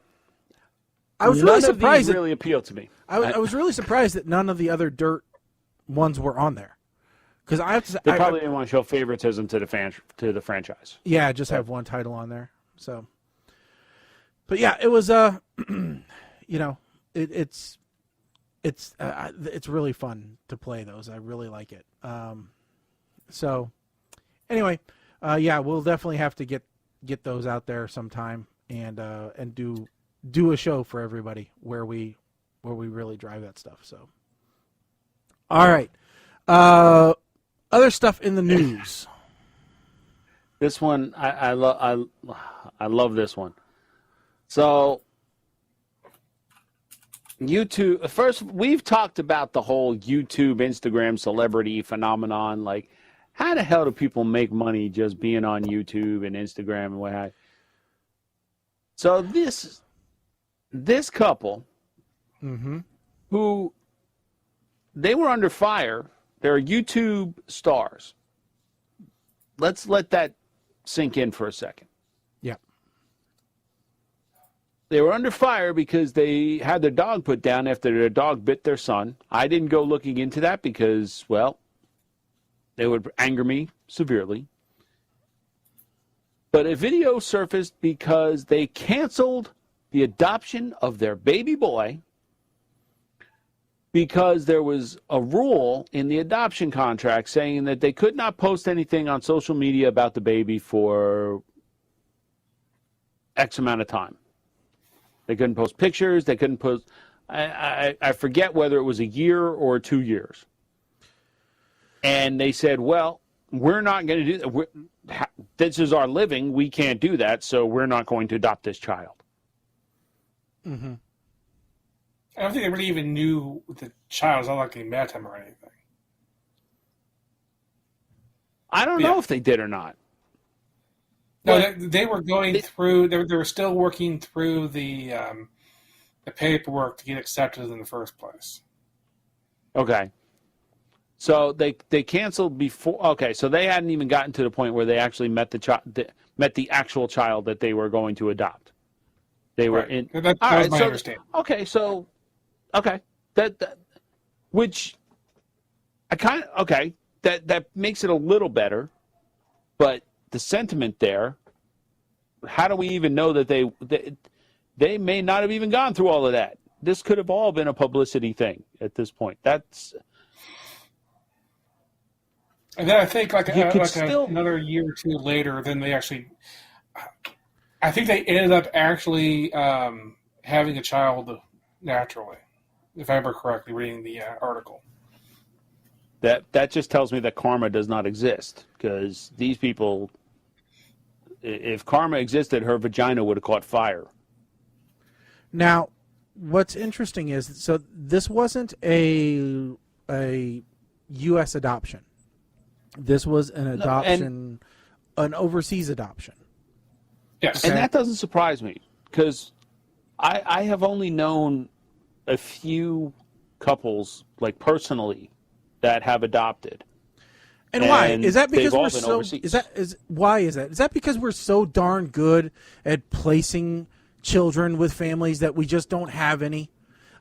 I was really surprised. None of these really appeal to me. I was really surprised that none of the other Dirt ones were on there. Because I have to say, they probably didn't want to show favoritism to the franchise. Yeah, just have one title on there. So, but yeah, it was it's really fun to play those. I really like it. So anyway, yeah, we'll definitely have to get those out there sometime and do a show for everybody where we really drive that stuff. So, all right, other stuff in the news. This one I love this one. So YouTube, first, we've talked about the whole YouTube, Instagram celebrity phenomenon. Like, how the hell do people make money just being on YouTube and Instagram and what have you? So this couple, who, they were under fire. They're YouTube stars. Let's let that sink in for a second. Yeah. They were under fire because they had their dog put down after their dog bit their son. I didn't go looking into that because, well, they would anger me severely. But a video surfaced because they canceled the adoption of their baby boy because there was a rule in the adoption contract saying that they could not post anything on social media about the baby for X amount of time. They couldn't post pictures. They couldn't post. I forget whether it was a year or 2 years. And they said, well, we're not going to do that. This is our living. We can't do that, so we're not going to adopt this child. Mm-hmm. I don't think they really even knew the child. It's not like they met him or anything. I don't know if they did or not. No, they were going through. They were still working through the paperwork to get accepted in the first place. Okay. So they canceled before. Okay, so they hadn't even gotten to the point where they actually met the actual child that they were going to adopt. They were in. That was my understanding. Okay, so that which I kind of that makes it a little better, but the sentiment there. How do we even know that they may not have even gone through all of that? This could have all been a publicity thing at this point. That's. And then I think another year or two later, then they actually, I think they ended up actually having a child naturally, if I remember correctly, reading the article. That just tells me that karma does not exist, because these people, if karma existed, her vagina would have caught fire. Now, what's interesting is, so this wasn't a U.S. adoption. This was an adoption, an overseas adoption. Yes. And that doesn't surprise me, because I have only known a few couples, like personally, that have adopted. And why? Is that because we're so overseas. Why is that? Is that because we're so darn good at placing children with families that we just don't have any?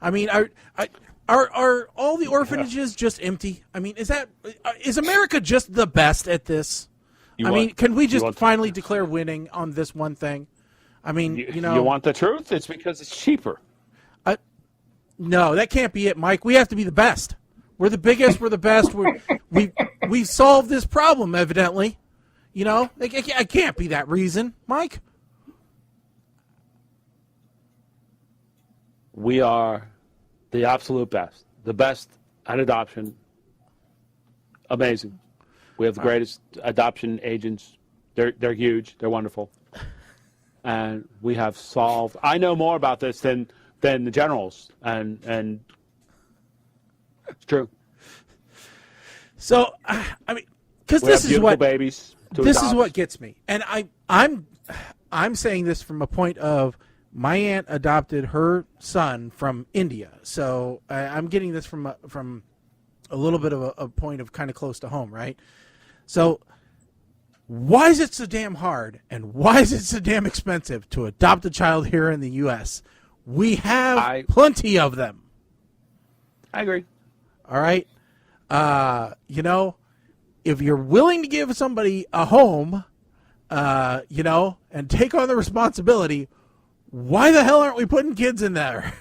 I mean, are all the orphanages just empty? I mean, is America just the best at this? Can we just finally declare winning on this one thing? I mean, you want the truth? It's because it's cheaper. No, that can't be it, Mike. We have to be the best. We're the biggest. We're the best. We've solved this problem, evidently. It can't be that reason, Mike. We are the absolute best. The best at adoption. Amazing. We have the greatest adoption agents. They're huge. They're wonderful. And we have solved. I know more about this than the generals, and it's true. So because this is what babies. This is what gets me, and I'm saying this from a point of my aunt adopted her son from India, so I'm getting this from a little bit of a point of kind of close to home, right? So why is it so damn hard, and why is it so damn expensive to adopt a child here in the U.S.? We have plenty of them. I agree. All right. If you're willing to give somebody a home, and take on the responsibility, why the hell aren't we putting kids in there?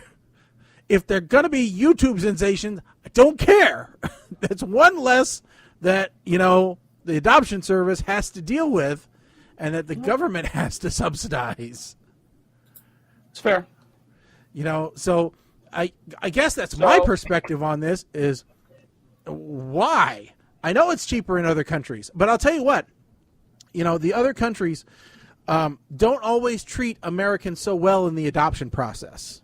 If they're going to be YouTube sensations, I don't care. That's one less that, the adoption service has to deal with and that the government has to subsidize. It's fair. So I guess that's my perspective on this is why. I know it's cheaper in other countries, but I'll tell you what, the other countries don't always treat Americans so well in the adoption process.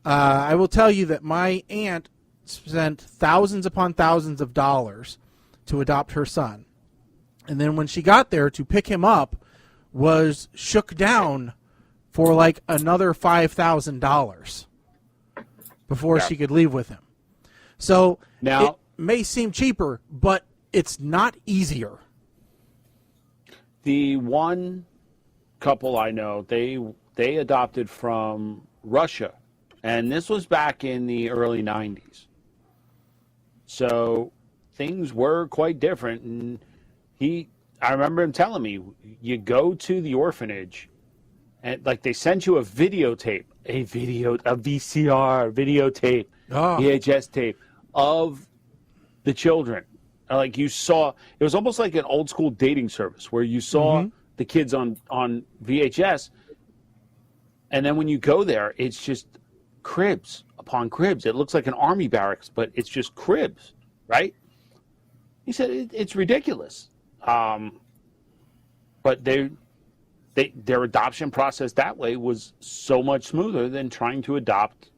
I will tell you that my aunt spent thousands upon thousands of dollars to adopt her son. And then when she got there to pick him up, was shook down for like another $5,000 before she could leave with him. So now, it may seem cheaper, but it's not easier. The one couple I know, they adopted from Russia, and this was back in the early 90s. So things were quite different, and I remember him telling me, you go to the orphanage, and like they send you a videotape, a VCR videotape, VHS tape of the children. Like you saw, it was almost like an old school dating service where you saw the kids on VHS, and then when you go there, it's just cribs upon cribs. It looks like an army barracks, but it's just cribs, right? He said it's ridiculous. But their adoption process that way was so much smoother than trying to adopt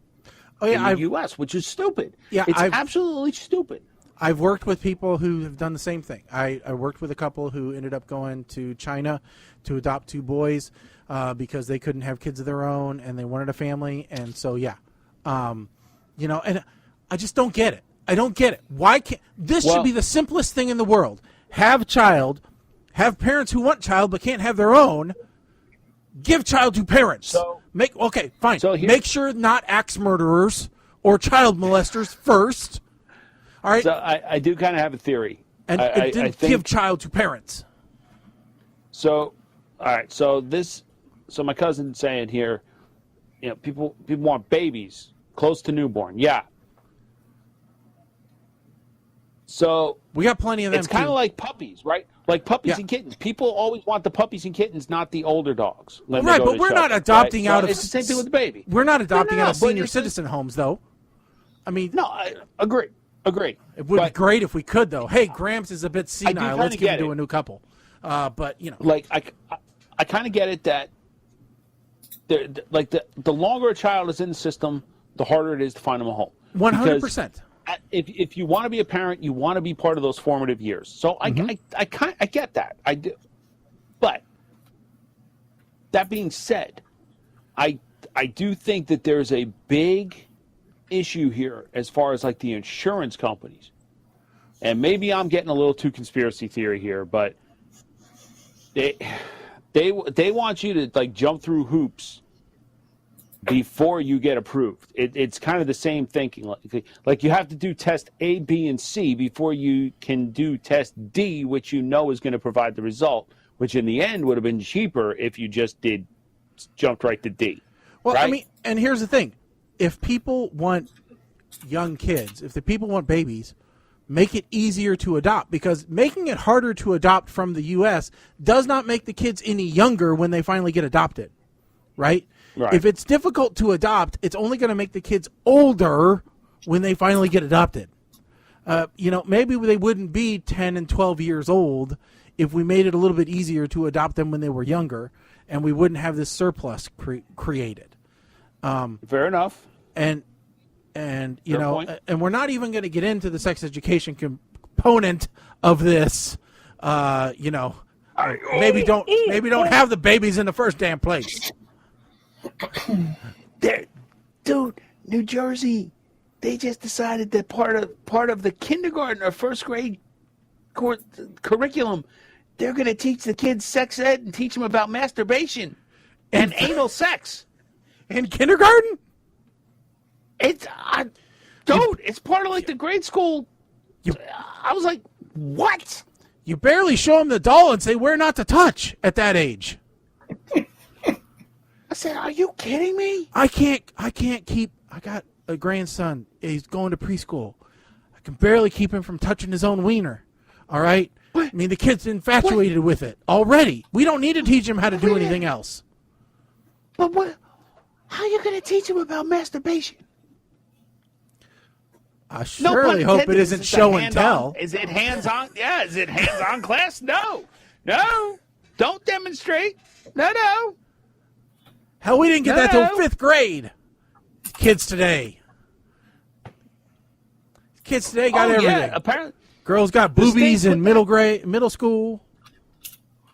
in the U.S., which is stupid. Yeah, it's absolutely stupid. I've worked with people who have done the same thing. I worked with a couple who ended up going to China to adopt 2 boys because they couldn't have kids of their own and they wanted a family. And so, and I just don't get it. I don't get it. Why can't this should be the simplest thing in the world? Have child, have parents who want child but can't have their own. Give child to parents. So make make sure not axe murderers or child molesters first. All right. So I do kind of have a theory. And I think, give child to parents. So, all right. So my cousin's saying here, people want babies close to newborn. Yeah. So we got plenty of them. It's kind of like puppies, right? Like puppies and kittens. People always want the puppies and kittens, not the older dogs. Right, but we're not adopting out of. It's the same thing with the baby. We're not adopting out of senior citizen homes, though. I mean, no, I agree. It would be great if we could, though. Hey, Gramps is a bit senile. Let's give him to a new couple. But like I kind of get it that, the longer a child is in the system, the harder it is to find them a home. 100%. If you want to be a parent, you want to be part of those formative years. So I get that. I do. But that being said, I do think that there's a big issue here as far as like the insurance companies. And maybe I'm getting a little too conspiracy theory here, but they want you to like jump through hoops before you get approved. It's kind of the same thinking. Like you have to do test A, B, and C before you can do test D, which is going to provide the result, which in the end would have been cheaper if you just jumped right to D. Well, right? I mean, and here's the thing. If people want young kids, if the people want babies, make it easier to adopt, because making it harder to adopt from the U.S. does not make the kids any younger when they finally get adopted, right? Right. If it's difficult to adopt, it's only going to make the kids older when they finally get adopted. Maybe they wouldn't be 10 and 12 years old if we made it a little bit easier to adopt them when they were younger, and we wouldn't have this surplus created. Fair enough. And and we're not even going to get into the sex education component of this. Maybe don't have the babies in the first damn place. Dude, New Jersey, they just decided that part of the kindergarten or first grade curriculum, they're going to teach the kids sex ed and teach them about masturbation and anal sex in kindergarten. It's part of like the grade school. I was like, what? You barely show them the doll and say where not to touch at that age. I said, are you kidding me? I got a grandson. He's going to preschool. I can barely keep him from touching his own wiener. All right? What? I mean, the kid's infatuated with it already. We don't need to teach him how to do anything else. But what? How are you going to teach him about masturbation? I surely hope it isn't show and tell. Is it hands-on? Yeah, is it hands-on class? No. Don't demonstrate. No. Hell, we didn't get that till 5th grade. Kids today got everything. Yeah, apparently. Girls got boobies in middle school.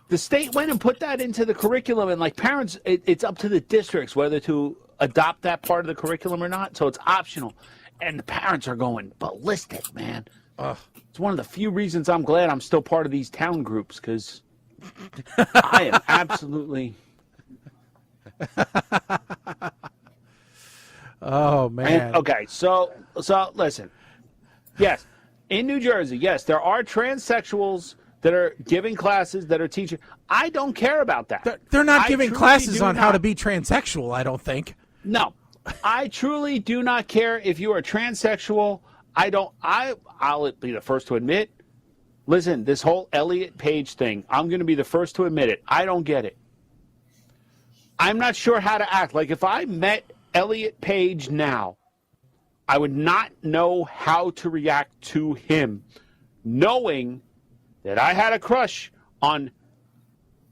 The state went and put that into the curriculum, and like parents, it's up to the districts whether to adopt that part of the curriculum or not. So it's optional, and the parents are going ballistic, man. It's one of the few reasons I'm glad I'm still part of these town groups, because I am absolutely. Oh man. Okay, so listen. Yes, in New Jersey, yes, there are transsexuals that are giving classes, that are teaching. I don't care about that. They're not giving truly classes on how not. to be transsexual, I don't think. No, I truly do not care if you are transsexual. I'll be the first to admit. Listen, this whole Elliot Page thing, I'm going to be the first to admit it. I don't get it. I'm not sure how to act. Like, if I met Elliot Page now, I would not know how to react to him, knowing that I had a crush on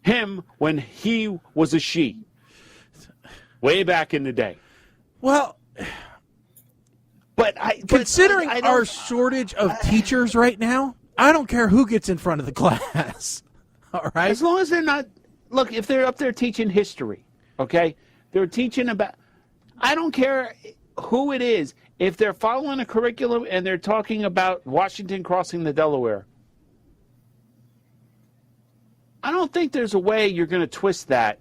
him when he was a she, way back in the day. Well, considering our shortage of teachers right now, I don't care who gets in front of the class. All right? As long as they're not, look, if they're up there teaching history, okay? They're teaching about, I don't care who it is. If they're following a curriculum and they're talking about Washington crossing the Delaware, I don't think there's a way you're going to twist that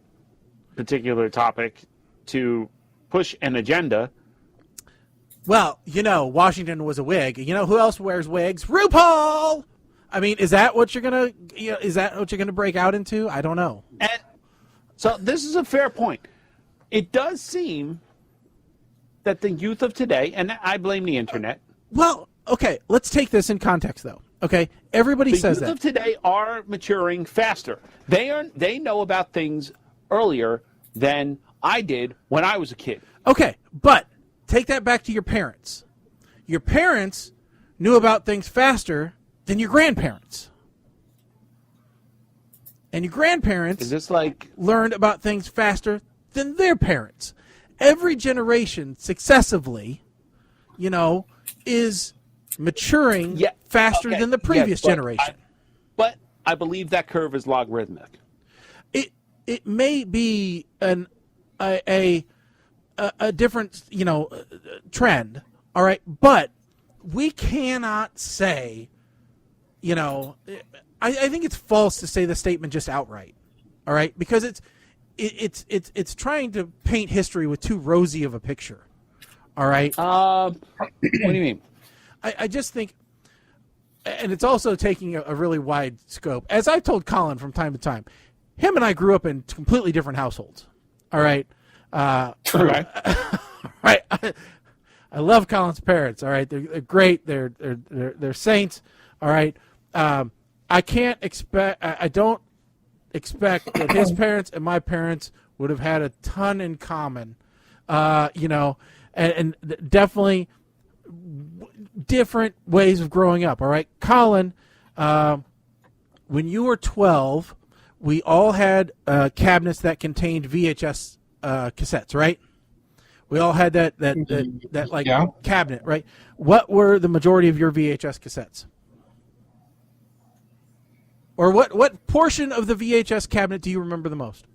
particular topic to push an agenda. Well, Washington was a wig. You know who else wears wigs? RuPaul. I mean, is that what you're gonna break out into? I don't know. And so this is a fair point. It does seem that the youth of today, and I blame the internet. Well, okay, let's take this in context, though. Okay, everybody says that. The youth of today are maturing faster. They know about things earlier than I did when I was a kid. Okay, but take that back to your parents. Your parents knew about things faster than your grandparents. And your grandparents Is this like learned about things faster than their parents. Every generation successively, is maturing faster than the previous generation. But I believe that curve is logarithmic. It may be a different, trend, all right? But we cannot say, I think it's false to say the statement just outright, all right? Because it's trying to paint history with too rosy of a picture, all right? What do you mean? I just think, and it's also taking a really wide scope. As I've told Colin from time to time, him and I grew up in completely different households, all right? True. Right. I love Colin's parents. All right, they're great. They're saints. All right. I can't expect. I don't expect that his parents and my parents would have had a ton in common. And definitely different ways of growing up. All right, Colin. When you were 12, we all had cabinets that contained VHS cassettes, right? We all had that cabinet, right? What were the majority of your VHS cassettes? Or what portion of the VHS cabinet do you remember the most?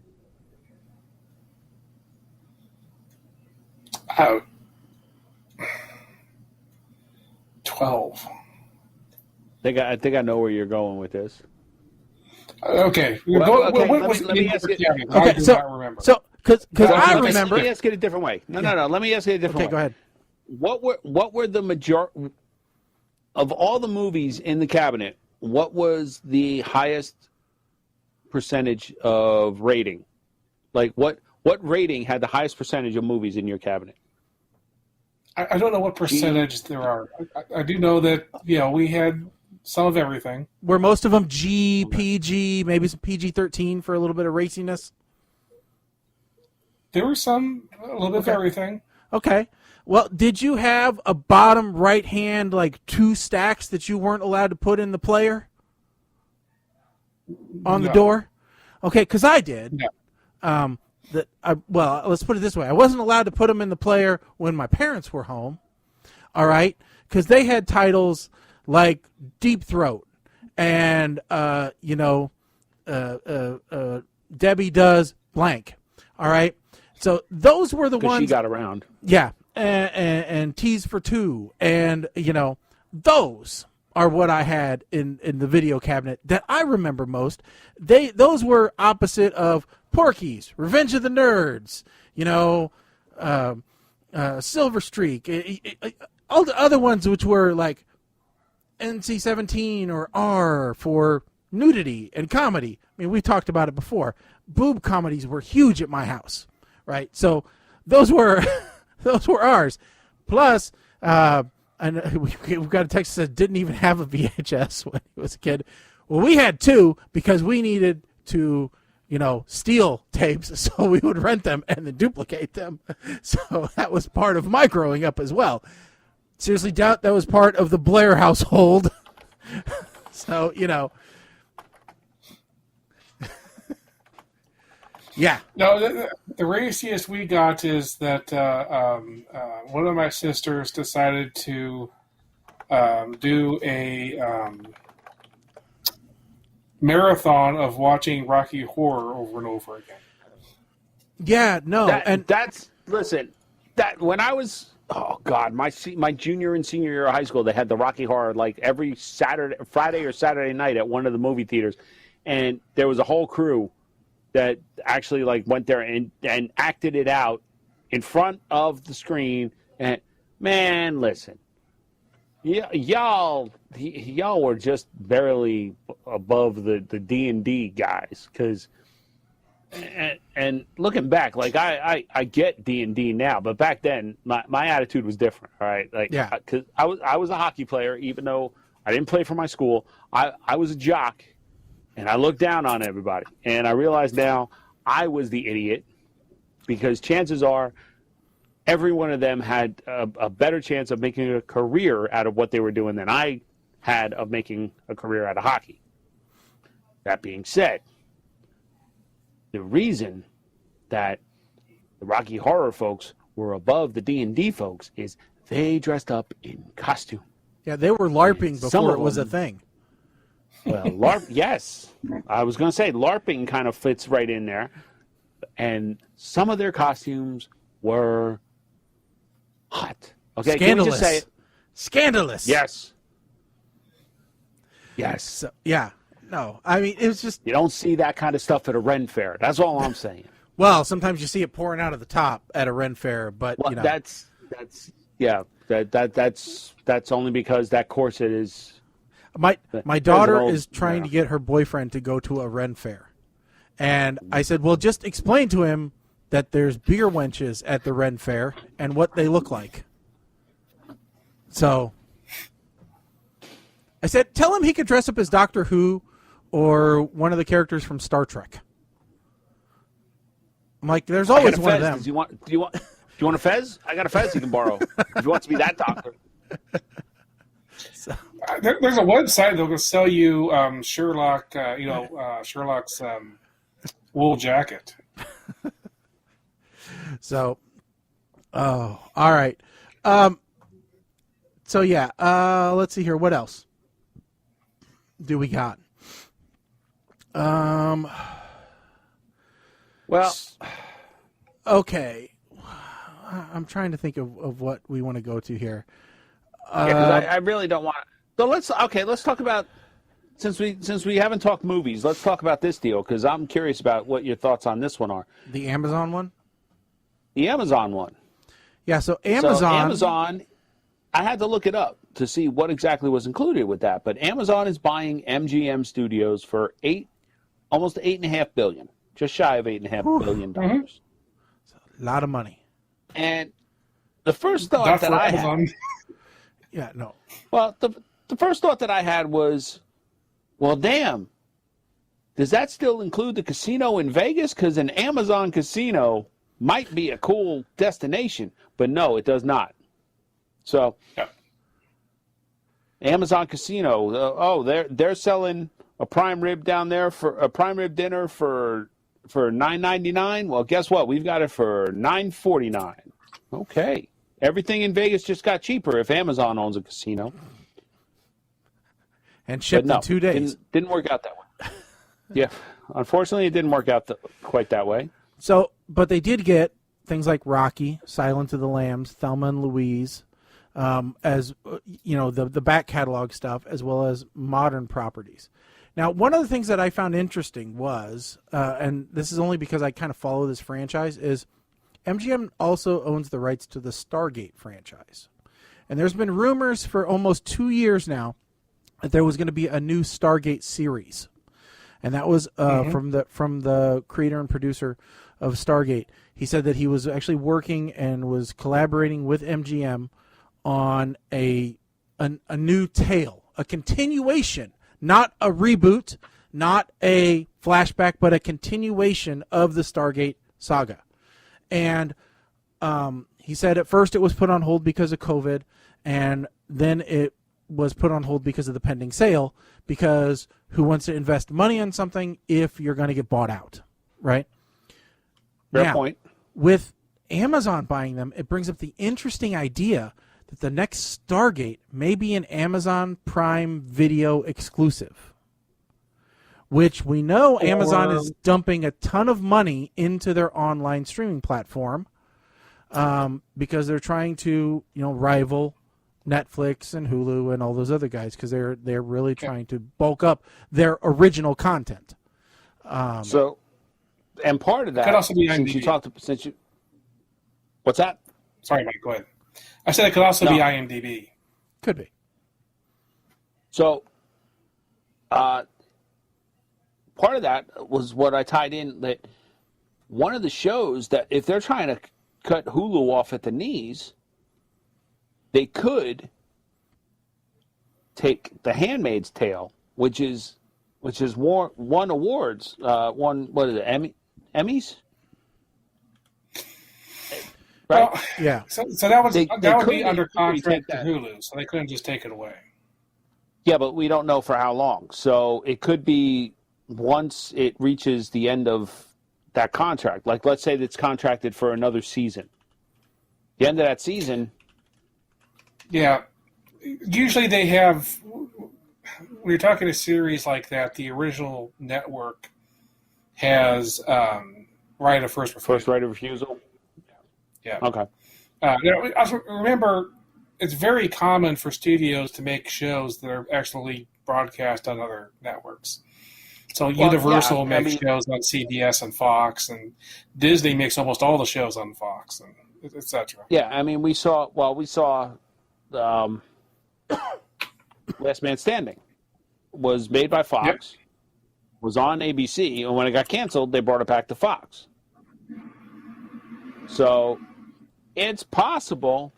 12. I think I know where you're going with this. Okay. Let me ask you. I do not remember. So, because I remember. Let me ask it a different way. No. Let me ask it a different way. Okay, go ahead. What were the majority of all the movies in the cabinet? What was the highest percentage of rating? Like what rating had the highest percentage of movies in your cabinet? I don't know what percentage there are. I do know that we had some of everything. Were most of them G, PG, maybe some PG-13 for a little bit of raciness? There were some, a little bit of everything. Okay. Well, did you have a bottom right hand, like 2 stacks that you weren't allowed to put in the player on the door? Okay, because I did. No. Let's put it this way. I wasn't allowed to put them in the player when my parents were home, all right, because they had titles like Deep Throat and, Debbie Does Blank, all right? So those were the ones. She got around. Yeah, and T's for Two, and those are what I had in the video cabinet that I remember most. Those were opposite of Porky's, Revenge of the Nerds, Silver Streak, all the other ones which were like NC-17 or R for nudity and comedy. I mean, we talked about it before. Boob comedies were huge at my house, right? So those were those were ours. Plus, and we've got a text that said didn't even have a VHS when he was a kid. Well, we had two because we needed to, steal tapes, so we would rent them and then duplicate them. So that was part of my growing up as well. Seriously doubt that was part of the Blair household. So, yeah. No, the raciest we got is that one of my sisters decided to do a marathon of watching Rocky Horror over and over again. Yeah, no, that when I was my junior and senior year of high school, they had the Rocky Horror like every Friday or Saturday night at one of the movie theaters, and there was a whole crew that actually like went there and acted it out in front of the screen. And man, listen, y'all were just barely above the D&D guys, because and looking back, like I get D&D now, but back then my attitude was different. All right, like yeah, because I was a hockey player, even though I didn't play for my school. I was a jock. And I looked down on everybody, and I realized now I was the idiot, because chances are every one of them had a better chance of making a career out of what they were doing than I had of making a career out of hockey. That being said, the reason that the Rocky Horror folks were above the D&D folks is they dressed up in costume. Yeah, they were LARPing before it was a thing. Well, LARP, yes. I was going to say LARPing kind of fits right in there. And some of their costumes were hot. Okay, scandalous. Can we just say it? Scandalous. Yes. Yes. So, yeah. No, I mean, it was just... You don't see that kind of stuff at a Ren Fair. That's all I'm saying. Well, sometimes you see it pouring out of the top at a Ren Fair, but, well, that's only because that corset is... My daughter is trying to get her boyfriend to go to a Ren Fair. And I said, well, just explain to him that there's beer wenches at the Ren Fair and what they look like. So I said, tell him he could dress up as Doctor Who or one of the characters from Star Trek. I'm like, there's always one of them. Do you want a fez? I got a fez you can borrow if you want to be that doctor. So. There's a website that'll sell you Sherlock, Sherlock's wool jacket. So, all right. So yeah, let's see here. What else do we got? Well, okay. I'm trying to think of what we want to go to here. Because I really don't want. So let's talk about, since we haven't talked movies, let's talk about this deal, because I'm curious about what your thoughts on this one are. The Amazon one. The Amazon one. Yeah. So Amazon, I had to look it up to see what exactly was included with that. But Amazon is buying MGM Studios for almost $8.5 billion, just shy of $8.5 billion. Mm-hmm. A lot of money. And the first thought that I had. Yeah, no. Well, the first thought that I had was, well, damn, does that still include the casino in Vegas? Because an Amazon casino might be a cool destination, but no, it does not. So, yeah. Amazon Casino, they're selling a prime rib down there for a prime rib dinner for $9.99. Well, guess what? We've got it for $9.49. Okay. Everything in Vegas just got cheaper if Amazon owns a casino. And shipped in 2 days. Didn't work out that way. Yeah. Unfortunately, it didn't work out quite that way. So, but they did get things like Rocky, Silence of the Lambs, Thelma and Louise, as the back catalog stuff, as well as modern properties. Now, one of the things that I found interesting was, and this is only because I kind of follow this franchise, is MGM also owns the rights to the Stargate franchise. And there's been rumors for almost 2 years now that there was going to be a new Stargate series. and that was from the creator and producer of Stargate. He said that he was actually working and was collaborating with MGM on a new tale, a continuation, not a reboot, not a flashback, but a continuation of the Stargate saga. And he said at first it was put on hold because of COVID, and then it was put on hold because of the pending sale, because who wants to invest money on something if you're going to get bought out, right? Fair point. With Amazon buying them, it brings up the interesting idea that the next Stargate may be an Amazon Prime Video exclusive, which we know Amazon is dumping a ton of money into their online streaming platform because they're trying to, rival Netflix and Hulu and all those other guys, because they're really trying to bulk up their original content. And part of that, could also be what's that? Sorry, Mike, go ahead. I said it could also be IMDb. Could be. So, part of that was what I tied in, that one of the shows that if they're trying to cut Hulu off at the knees, they could take The Handmaid's Tale, which is won awards, what is it, Emmys? Right? Well, yeah. So that would be under take contract to that. Hulu, so they couldn't just take it away. Yeah, but we don't know for how long. So it could be once it reaches the end of that contract. Like, let's say it's contracted for another season. The end of that season. Yeah. Usually they have, when you're talking a series like that, the original network has right of first refusal. First right of refusal? Yeah. Okay. Also remember, it's very common for studios to make shows that are actually broadcast on other networks. So Universal makes shows on CBS and Fox, and Disney makes almost all the shows on Fox, and etc. Yeah, I mean, we saw Last Man Standing was made by Fox, was on ABC, and when it got canceled, they brought it back to Fox. So it's possible.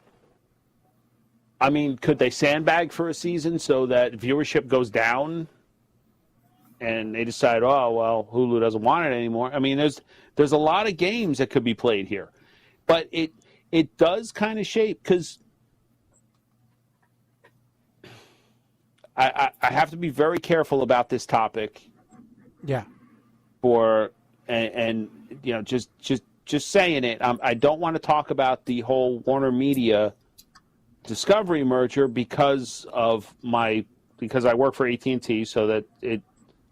I mean, could they sandbag for a season so that viewership goes down and they decide, oh, well, Hulu doesn't want it anymore? I mean, there's a lot of games that could be played here. But it does kind of shape, because I have to be very careful about this topic. Yeah. Just saying it. I don't want to talk about the whole Warner Media Discovery merger because I work for AT&T, so that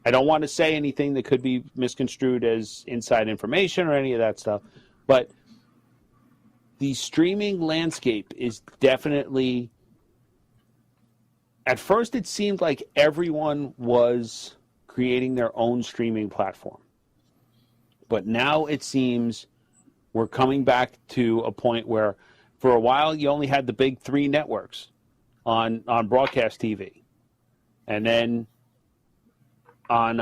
I don't want to say anything that could be misconstrued as inside information or any of that stuff. But the streaming landscape is definitely, at first it seemed like everyone was creating their own streaming platform. But now it seems we're coming back to a point where for a while you only had the big three networks on broadcast TV. And then on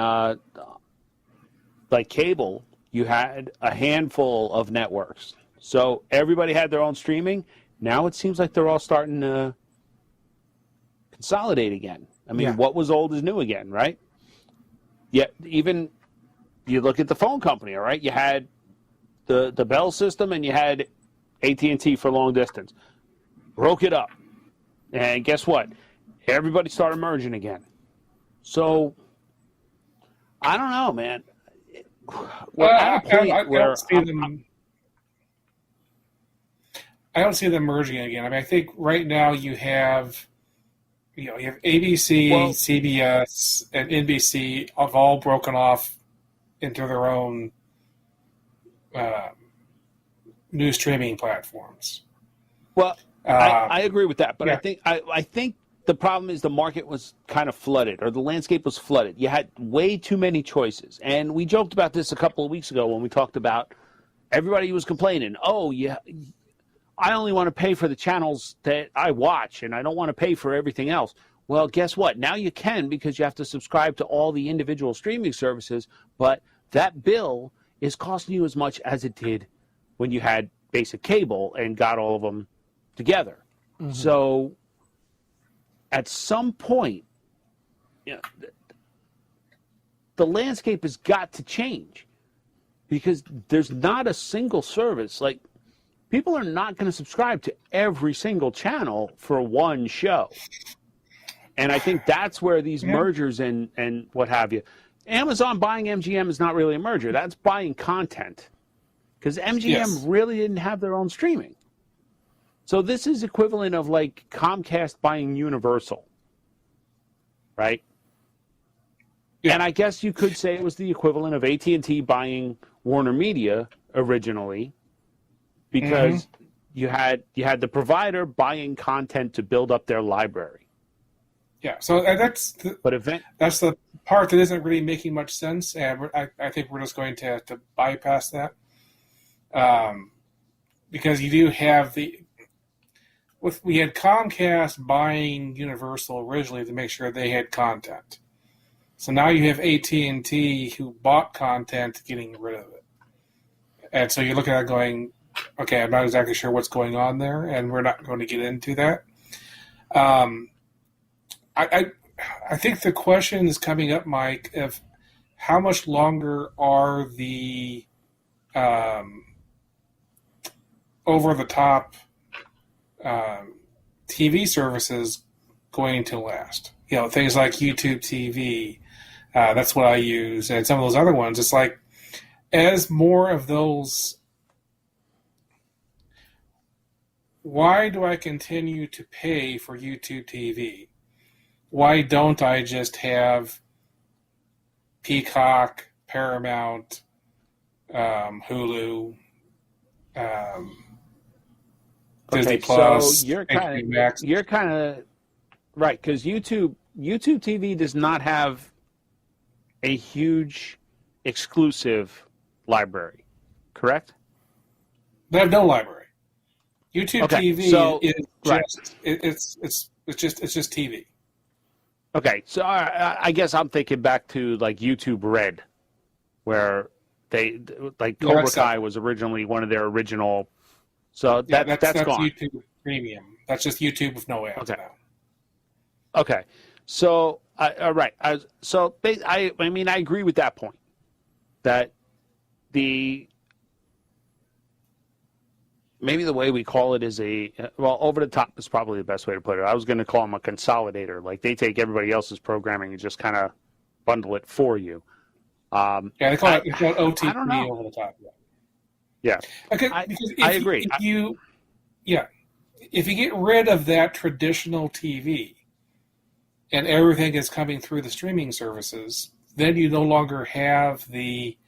like cable, you had a handful of networks. So everybody had their own streaming. Now it seems like they're all starting to consolidate again. I mean, what was old is new again, right? Yeah, even you look at the phone company, all right? You had the Bell system and you had AT&T for long distance. Broke it up. And guess what? Everybody started merging again. So, I don't know, man. We're at a point where I don't see them merging again. I mean, I think right now you have ABC, CBS, and NBC have all broken off into their own new streaming platforms. Well, I agree with that, but I think the problem is the market was kind of flooded, or the landscape was flooded. You had way too many choices, and we joked about this a couple of weeks ago when we talked about everybody was complaining. Oh, yeah, I only want to pay for the channels that I watch, and I don't want to pay for everything else. Well, guess what? Now you can, because you have to subscribe to all the individual streaming services, but that bill is costing you as much as it did when you had basic cable and got all of them together. Mm-hmm. So at some point, you know, the landscape has got to change, because there's not a single service. Like, people are not going to subscribe to every single channel for one show. And I think that's where these mergers and what have you. Amazon buying MGM is not really a merger. That's buying content, because MGM really didn't have their own streaming. So this is equivalent of like Comcast buying Universal, right? Yeah. And I guess you could say it was the equivalent of AT&T buying Warner Media originally, because you had the provider buying content to build up their library. Yeah, so that's that's the part that isn't really making much sense, and I think we're just going to have to bypass that, because you do have we had Comcast buying Universal originally to make sure they had content. So now you have AT&T who bought content getting rid of it. And so you look at it going, okay, I'm not exactly sure what's going on there, and we're not going to get into that. I think the question is coming up, Mike, of how much longer are the over-the-top TV services going to last? You know, things like YouTube TV, that's what I use, and some of those other ones. It's like, as more of those, why do I continue to pay for YouTube TV? Why don't I just have Peacock, Paramount, Hulu, Disney Plus? So you're kind of right, because YouTube TV does not have a huge exclusive library, correct? They have no library. YouTube TV is just TV. Okay, so I guess I'm thinking back to like YouTube Red, where they Cobra Kai was originally one of their original. So that's gone. YouTube Premium. That's just YouTube with no ads now. Okay, so all right. I agree with that point. That maybe the way we call it is over the top is probably the best way to put it. I was going to call them a consolidator. Like, they take everybody else's programming and just kind of bundle it for you. They call it OTT over the top. Yeah. Okay, I agree. If you get rid of that traditional TV and everything is coming through the streaming services, then you no longer have the,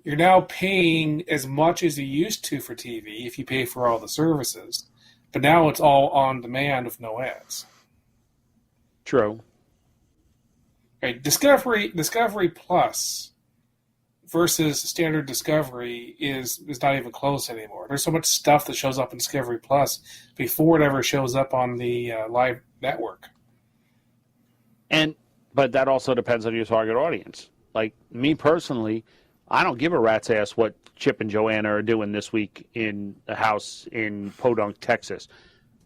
you're now paying as much as you used to for TV if you pay for all the services, but now it's all on demand with no ads. True. Okay, Discovery Plus versus standard Discovery is not even close anymore. There's so much stuff that shows up in Discovery Plus before it ever shows up on the live network. But that also depends on your target audience. Like, me personally, I don't give a rat's ass what Chip and Joanna are doing this week in the house in Podunk, Texas.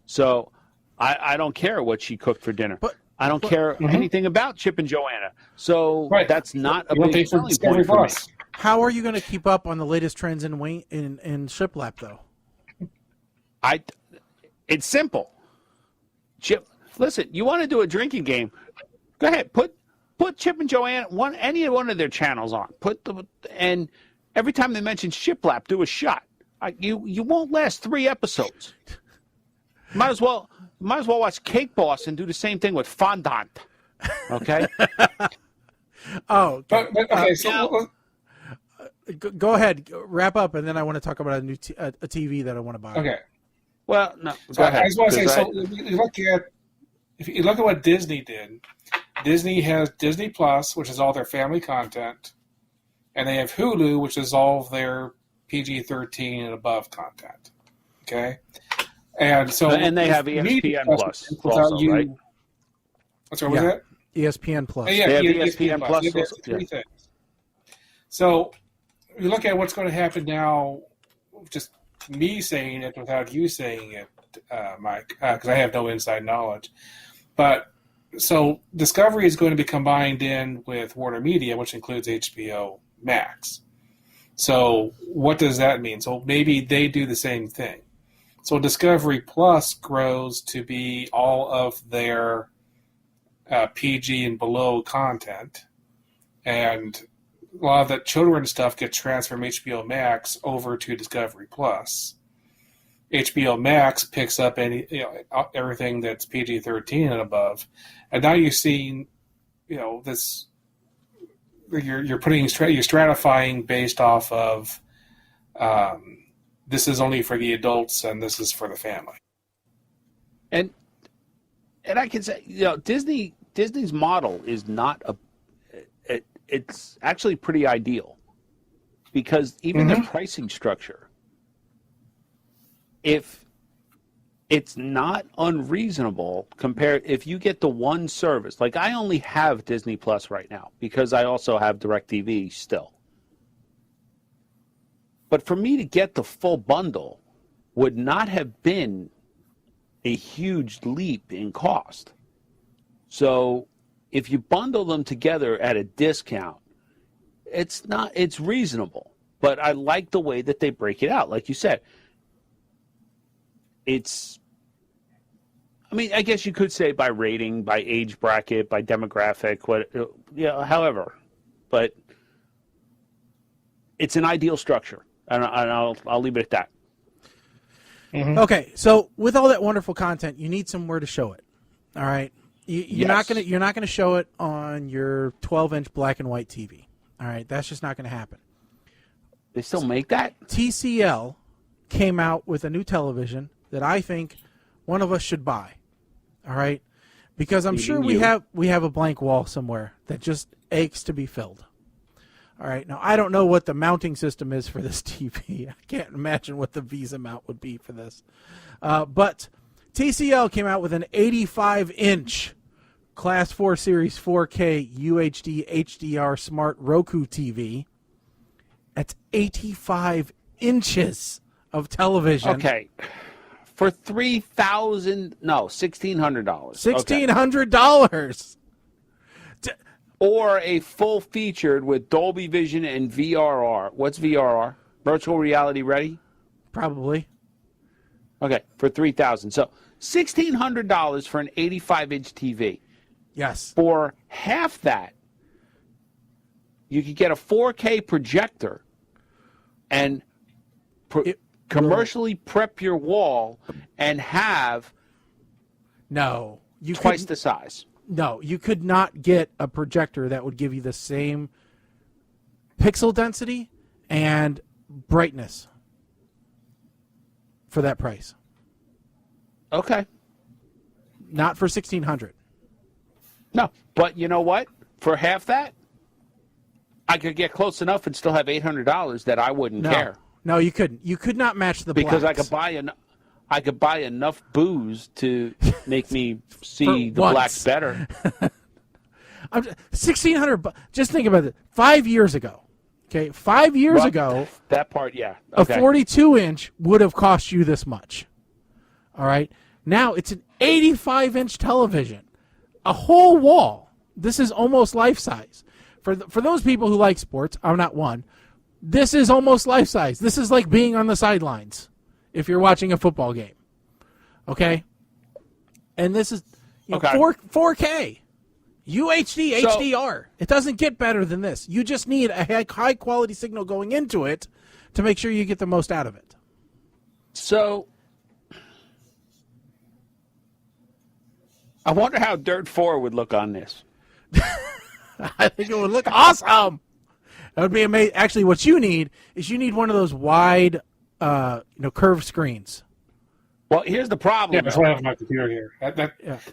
So I don't care what she cooked for dinner. I don't care anything about Chip and Joanna. So that's not a big selling point for me. How are you going to keep up on the latest trends in shiplap, though? It's simple. Chip, listen, you want to do a drinking game? Go ahead, put Chip and Joanna any one of their channels on. And every time they mention shiplap, do a shot. You won't last 3 episodes. Might as well watch Cake Boss and do the same thing with fondant. Okay. Oh. Okay. Go ahead, wrap up, and then I want to talk about a TV that I want to buy. Okay. Well, no. So go ahead. I just want to say, if you look at what Disney did, Disney has Disney Plus, which is all their family content, and they have Hulu, which is all of their PG-13 and above content. Okay? And so, and they have Media ESPN Plus without also, you, right? What's wrong with that? ESPN Plus. Yeah, They have ESPN ESPN Plus Yeah, there's also, three yeah. things. So you look at what's going to happen now. Just me saying it without you saying it, Mike, because I have no inside knowledge. But so Discovery is going to be combined in with Warner Media, which includes HBO Max. So what does that mean? So maybe they do the same thing. So Discovery Plus grows to be all of their PG and below content, and a lot of that children's stuff gets transferred from HBO Max over to Discovery Plus. HBO Max picks up everything that's PG-13 and above, and now you're seeing, this. You're stratifying based off of this is only for the adults and this is for the family. And I can say, Disney's model is not it's actually pretty ideal, because even their pricing structure, if it's not unreasonable compared, if you get the one service, like I only have Disney Plus right now because I also have DirecTV still. But for me to get the full bundle would not have been a huge leap in cost. So if you bundle them together at a discount, it's reasonable. But I like the way that they break it out. Like you said, I guess you could say by rating, by age bracket, by demographic, however. But it's an ideal structure, and I'll leave it at that. Mm-hmm. Okay, so with all that wonderful content, you need somewhere to show it. All right, you're not gonna show it on your 12-inch black and white TV. All right, that's just not going to happen. They still make that? TCL came out with a new television that I think one of us should buy. All right, because I'm sure we have a blank wall somewhere that just aches to be filled. All right, now I don't know what the mounting system is for this TV. I can't imagine what the Visa mount would be for this. But TCL came out with an 85-inch Class 4 Series 4K UHD HDR Smart Roku TV. That's 85 inches of television. Okay. For $1,600. $1,600. Or a full featured with Dolby Vision and VRR. What's VRR? Virtual reality ready? Probably. Okay, for $3,000. So $1,600 for an 85-inch TV. Yes. For half that, you could get a 4K projector and commercially prep your wall and have twice the size. No, you could not get a projector that would give you the same pixel density and brightness for that price. Okay. Not for $1,600. No, but you know what? For half that, I could get close enough and still have $800 that I wouldn't care. No, you couldn't. You could not match the because blacks. I could buy enough booze to make me see the blacks better. $1,600. Just think about it. 5 years ago, okay, 5 years ago, that part, yeah, okay. A 42-inch would have cost you this much. All right, now it's an 85-inch television, a whole wall. This is almost life size. For those people who like sports, I'm not one. This is almost life size. This is like being on the sidelines if you're watching a football game. Okay? And this is 4K. UHD, HDR. It doesn't get better than this. You just need a high quality signal going into it to make sure you get the most out of it. So, I wonder how Dirt 4 would look on this. I think it would look awesome. That would be amazing. Actually, what you need is one of those wide, curved screens. Well, here's the problem. Yeah, that's why I have my computer here.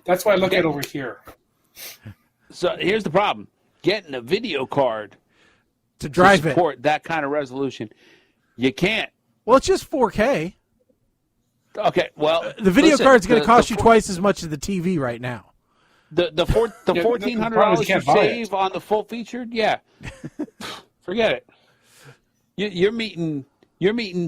That's why I look at it over here. So here's the problem: getting a video card to drive to support that kind of resolution, you can't. Well, it's just 4K. Okay, well, The video listen, card's going to cost the you twice as much as the TV right now. The $1,400 you can't buy it. save on the full featured, yeah, forget it. You're meeting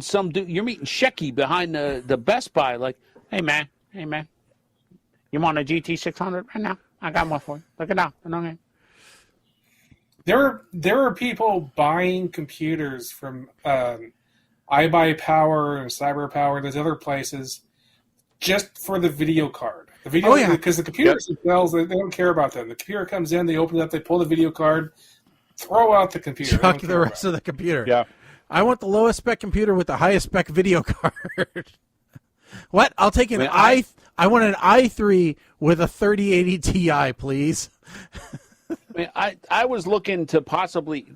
some dude. You're meeting Shecky behind the Best Buy. Like, hey man, you want a GT 600 right now? I got one for you. Look it up. Okay. There are people buying computers from iBuyPower and CyberPower, those other places, just for the video card. The video, because the computers themselves, they don't care about them. The computer comes in, they open it up, they pull the video card, throw out the computer. Chuck the rest of the computer. Yeah. I want the lowest spec computer with the highest spec video card. What? I'll take an I want an i3 with a 3080 Ti, please. I was looking to possibly,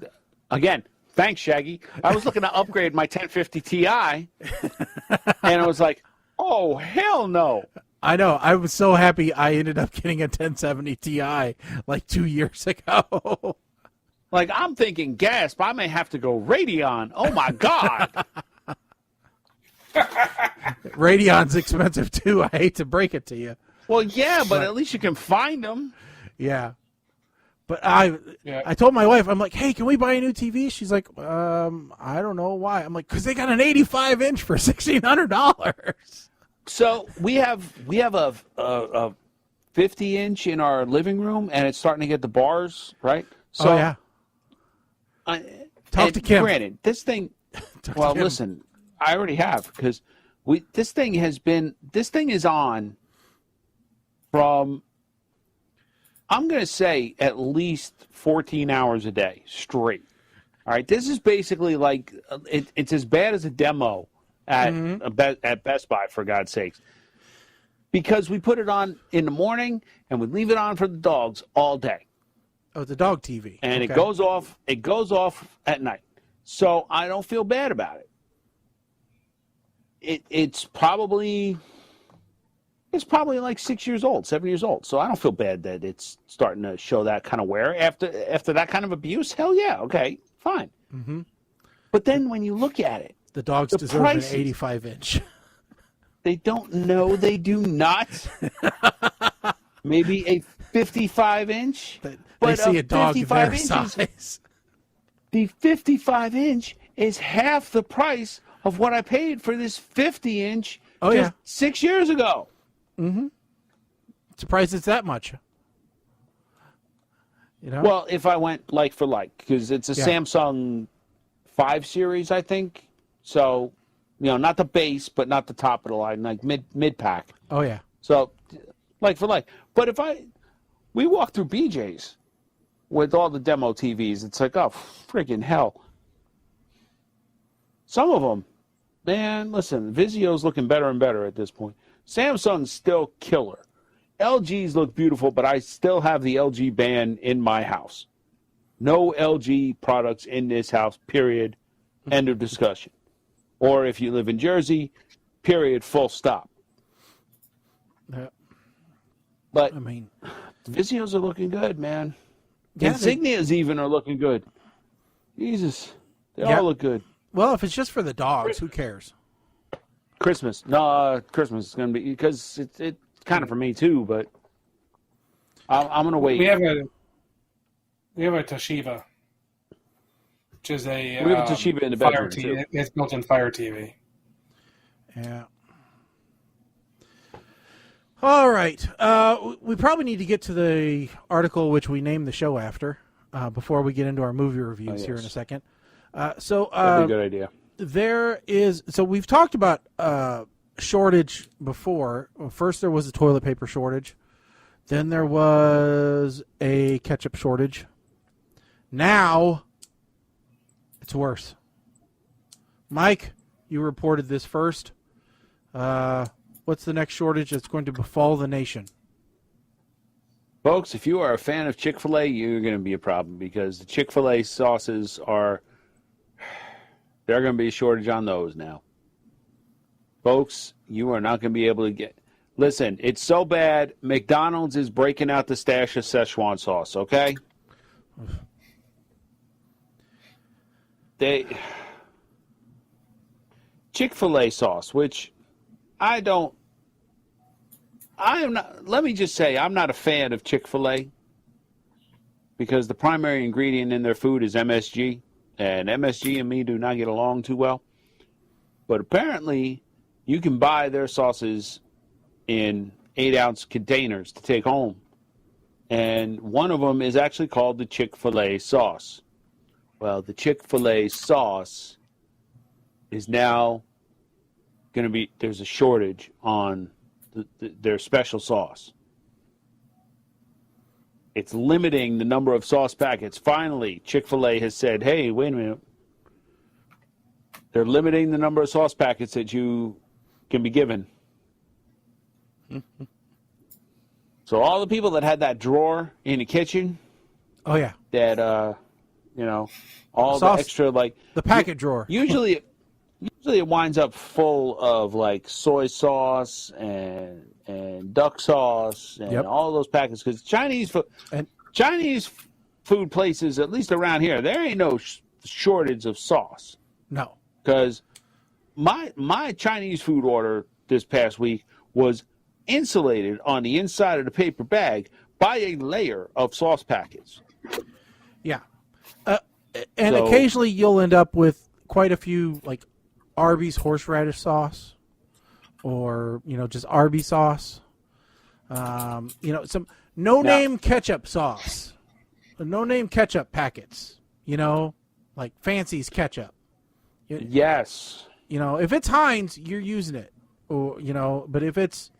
again, thanks, Shaggy. I was looking to upgrade my 1050 Ti, and I was like, oh, hell no. I know. I was so happy I ended up getting a 1070 Ti like 2 years ago. Like, I'm thinking, gasp, I may have to go Radeon. Oh, my God. Radion's expensive, too. I hate to break it to you. Well, yeah, but at least you can find them. Yeah. But I told my wife, I'm like, hey, can we buy a new TV? She's like, I don't know why. I'm like, because they got an 85-inch for $1,600. So we have a 50-inch in our living room, and it's starting to get the bars, right? So, oh, yeah. Talk to Kim. Granted, this thing, well, listen, I already have, because this thing is on from, I'm going to say, at least 14 hours a day straight. All right, this is basically like, it's as bad as a demo at Best Buy, for God's sakes. Because we put it on in the morning, and we leave it on for the dogs all day. Oh, it's a dog TV. And it goes off at night. So I don't feel bad about it. It's probably like 6 years old, 7 years old. So I don't feel bad that it's starting to show that kind of wear after that kind of abuse. Hell yeah, okay, fine. Mm-hmm. But then when you look at it, the dogs deserve an 85-inch. They don't know. They do not. Maybe a 55-inch. They see a dog their size. The 55-inch is half the price of what I paid for this 50-inch 6 years ago. Mm-hmm. Surprised it's that much. You know? Well, if I went like for like, because it's a Samsung 5 series, I think. So, not the base, but not the top of the line, like mid pack. Oh yeah. So, like for like. But we walk through BJ's with all the demo TVs, it's like, oh, freaking hell. Some of them, man, listen, Vizio's looking better and better at this point. Samsung's still killer. LG's look beautiful, but I still have the LG ban in my house. No LG products in this house, period. End of discussion. Or if you live in Jersey, period, full stop. But I mean, Vizios are looking good, man. Yeah, Insignias even are looking good. Jesus, they all look good. Well, if it's just for the dogs, who cares? Christmas. No, Christmas is going to be, because it's kind of for me too, but I'm going to wait. We have a Toshiba, which is we have a Toshiba in the bedroom too. It's built-in Fire TV. Yeah. All right. We probably need to get to the article which we named the show after before we get into our movie reviews here in a second. That'd be a good idea. So we've talked about shortage before. First there was a toilet paper shortage. Then there was a ketchup shortage. Now it's worse. Mike, you reported this first. What's the next shortage that's going to befall the nation? Folks, if you are a fan of Chick-fil-A, you're going to be a problem, because the Chick-fil-A sauces they're going to be a shortage on those now. Folks, you are not going to be able to get... Listen, it's so bad, McDonald's is breaking out the stash of Szechuan sauce, okay? Chick-fil-A sauce, which... I am not. Let me just say, I'm not a fan of Chick-fil-A because the primary ingredient in their food is MSG, and MSG and me do not get along too well. But apparently, you can buy their sauces in 8-ounce containers to take home, and one of them is actually called the Chick-fil-A sauce. Well, the Chick-fil-A sauce is now going to be, there's a shortage on their special sauce. It's limiting the number of sauce packets. Finally, Chick-fil-A has said, hey, wait a minute. They're limiting the number of sauce packets that you can be given. So all the people that had that drawer in the kitchen. Oh, yeah. That, all sauce, the extra, like. The packet drawer. Usually it winds up full of, like, soy sauce and duck sauce and all those packets. Because Chinese food places, at least around here, there ain't no shortage of sauce. No. Because my Chinese food order this past week was insulated on the inside of the paper bag by a layer of sauce packets. Yeah. And occasionally you'll end up with quite a few, like, Arby's horseradish sauce or, just Arby's sauce. Some no-name ketchup sauce. No-name ketchup packets, like Fancy's ketchup. Yes. If it's Heinz, you're using it. Or, but if it's,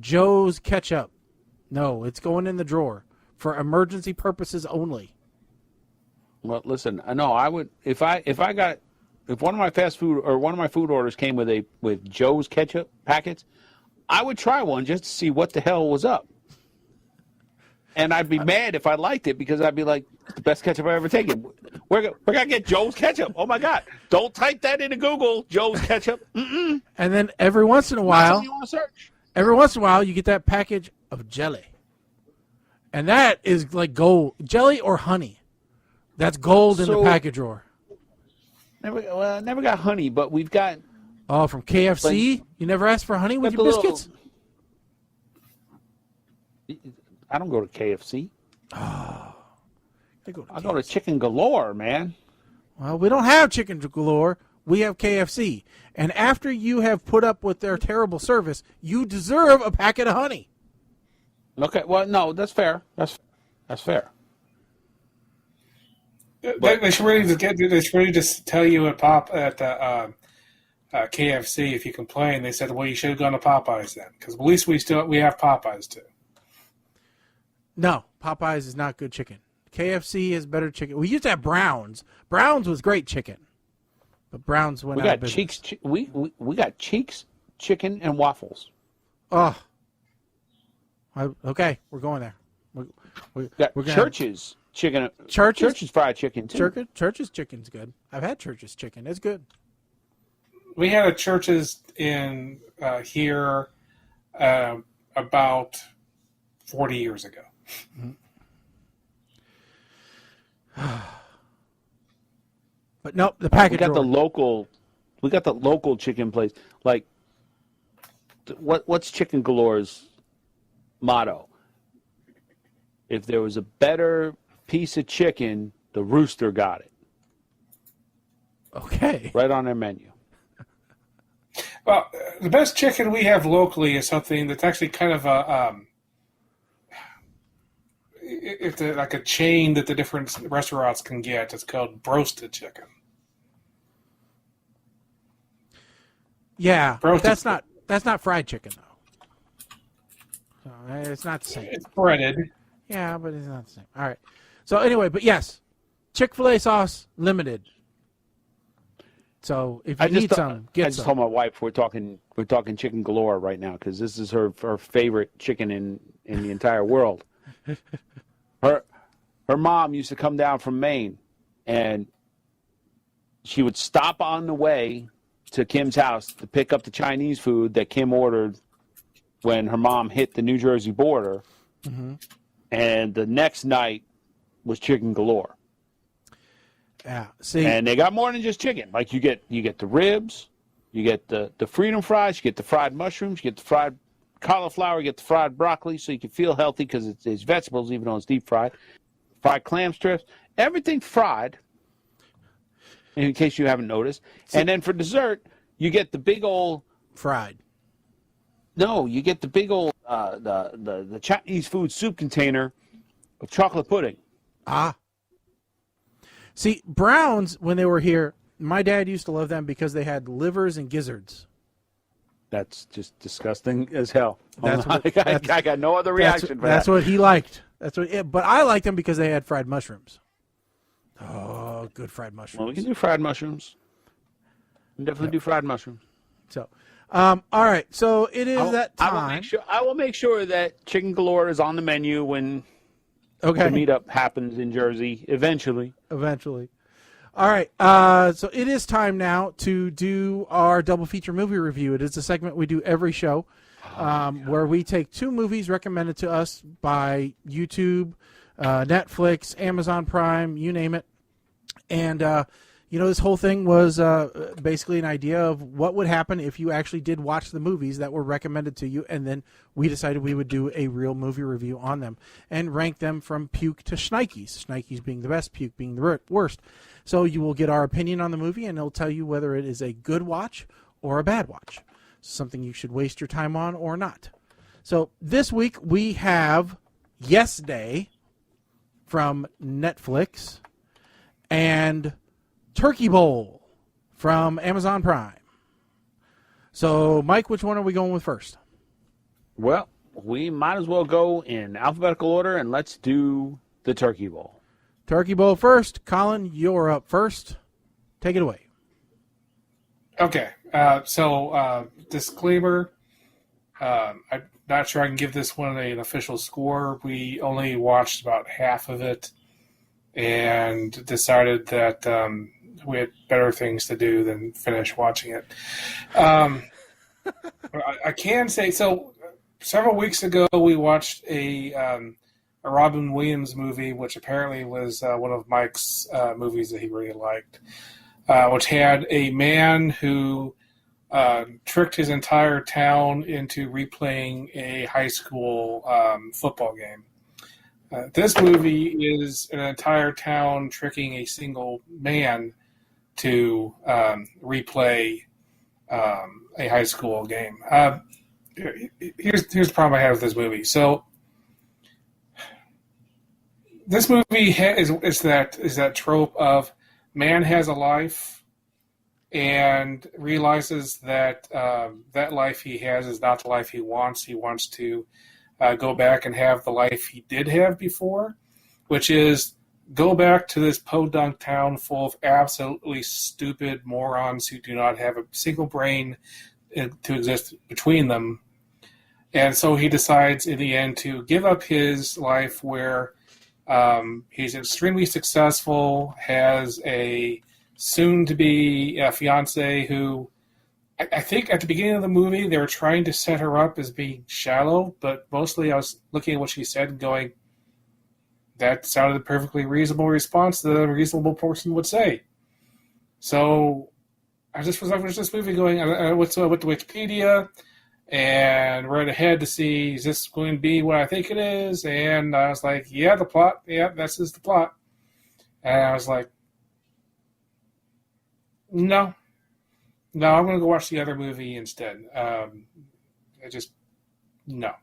Joe's ketchup, no, it's going in the drawer for emergency purposes only. Well, listen, no, I would if one of my fast food or one of my food orders came with Joe's ketchup packets, I would try one just to see what the hell was up. And I'd be mad if I liked it because I'd be like, it's the best ketchup I've ever taken. We're gonna get Joe's ketchup. Oh my God! Don't type that into Google. Joe's ketchup. Mm-mm. And then every once in a while, you want to search. Every once in a while, you get that package of jelly, and that is like gold. Jelly or honey, that's gold in the package drawer. Never got honey, but we've got. Oh, from KFC, you never asked for honey with your biscuits. I don't go to KFC. Oh. I go to Chicken Galore, man. Well, we don't have Chicken Galore. We have KFC. And after you have put up with their terrible service, you deserve a packet of honey. Okay, well, no, that's fair. That's fair. They should really just tell you at KFC if you complain. They said, well, you should have gone to Popeyes then, because at least we have Popeyes too. No, Popeyes is not good chicken. KFC is better chicken. We used to have Browns. Browns was great chicken, but Browns went out of business. Cheeks. We got Cheeks chicken and waffles. Oh, okay, we're going there. We're Church's chicken. Church's fried chicken too. Church's chicken's good. I've had Church's chicken. It's good. We had a Church's in here about 40 years ago. Mm-hmm. But nope, the package. We got the local chicken place. Like, what's Chicken Galore's motto? If there was a better piece of chicken, the rooster got it. Okay. Right on their menu. Well, the best chicken we have locally is something that's actually kind of like a chain that the different restaurants can get. It's called broasted chicken. Yeah, that's not fried chicken though. So, it's not the same. It's breaded. Yeah, but it's not the same. All right. So anyway, but yes, Chick-fil-A sauce limited. So if you need some, get some. I just told my wife we're talking Chicken Galore right now because this is her favorite chicken in the entire world. Her mom used to come down from Maine, and she would stop on the way to Kim's house to pick up the Chinese food that Kim ordered when her mom hit the New Jersey border. Mm-hmm. And the next night was Chicken Galore. Yeah, see, and they got more than just chicken. Like you get the ribs, You get the freedom fries, you get the fried mushrooms, you get the fried cauliflower, you get the fried broccoli, so you can feel healthy because it's vegetables, even though it's deep fried. Fried clam strips, everything fried, in case you haven't noticed. And then for dessert, you get the big old... Fried. No, you get the big old, the Chinese food soup container of chocolate pudding. Ah. See, Browns, when they were here, my dad used to love them because they had livers and gizzards. That's just disgusting as hell. That's what, I got no other reaction for that. That's what he liked. But I liked them because they had fried mushrooms. Oh, good fried mushrooms. Well, we can do fried mushrooms. We can definitely do fried mushrooms. So, all right. So it is that time. I will make sure that chicken galore is on the menu when the meetup happens in Jersey eventually. All right. So it is time now to do our double feature movie review. It is a segment we do every show where we take 2 movies recommended to us by YouTube, Netflix, Amazon Prime, you name it. And, this whole thing was basically an idea of what would happen if you actually did watch the movies that were recommended to you, and then we decided we would do a real movie review on them and rank them from puke to shnikes. Shnikes being the best, puke being the worst. So you will get our opinion on the movie, and it'll tell you whether it is a good watch or a bad watch, something you should waste your time on or not. So this week we have Yes Day from Netflix and Turkey Bowl from Amazon Prime. So, Mike, which one are we going with first? Well, we might as well go in alphabetical order, and let's do the Turkey Bowl. Turkey Bowl first. Colin, you're up first. Take it away. Okay. Disclaimer. I'm not sure I can give this one an official score. We only watched about half of it and decided that we had better things to do than finish watching it. I can say, so several weeks ago we watched a Robin Williams movie, which apparently was one of Mike's movies that he really liked, which had a man who tricked his entire town into replaying a high school football game. This movie is an entire town tricking a single man to replay a high school game. Here's the problem I have with this movie. So this movie is that trope of man has a life and realizes that that life he has is not the life he wants. He wants to go back and have the life he did have before, which is go back to this podunk town full of absolutely stupid morons who do not have a single brain to exist between them. And so he decides in the end to give up his life where he's extremely successful, has a soon-to-be fiance who I think at the beginning of the movie they were trying to set her up as being shallow, but mostly I was looking at what she said and going, that sounded a perfectly reasonable response that a reasonable person would say. So I just was watching this movie going, I went to Wikipedia and read ahead to see, is this going to be what I think it is? And I was like, yeah, the plot. Yeah, this is the plot. And I was like, no, I'm going to go watch the other movie instead. No.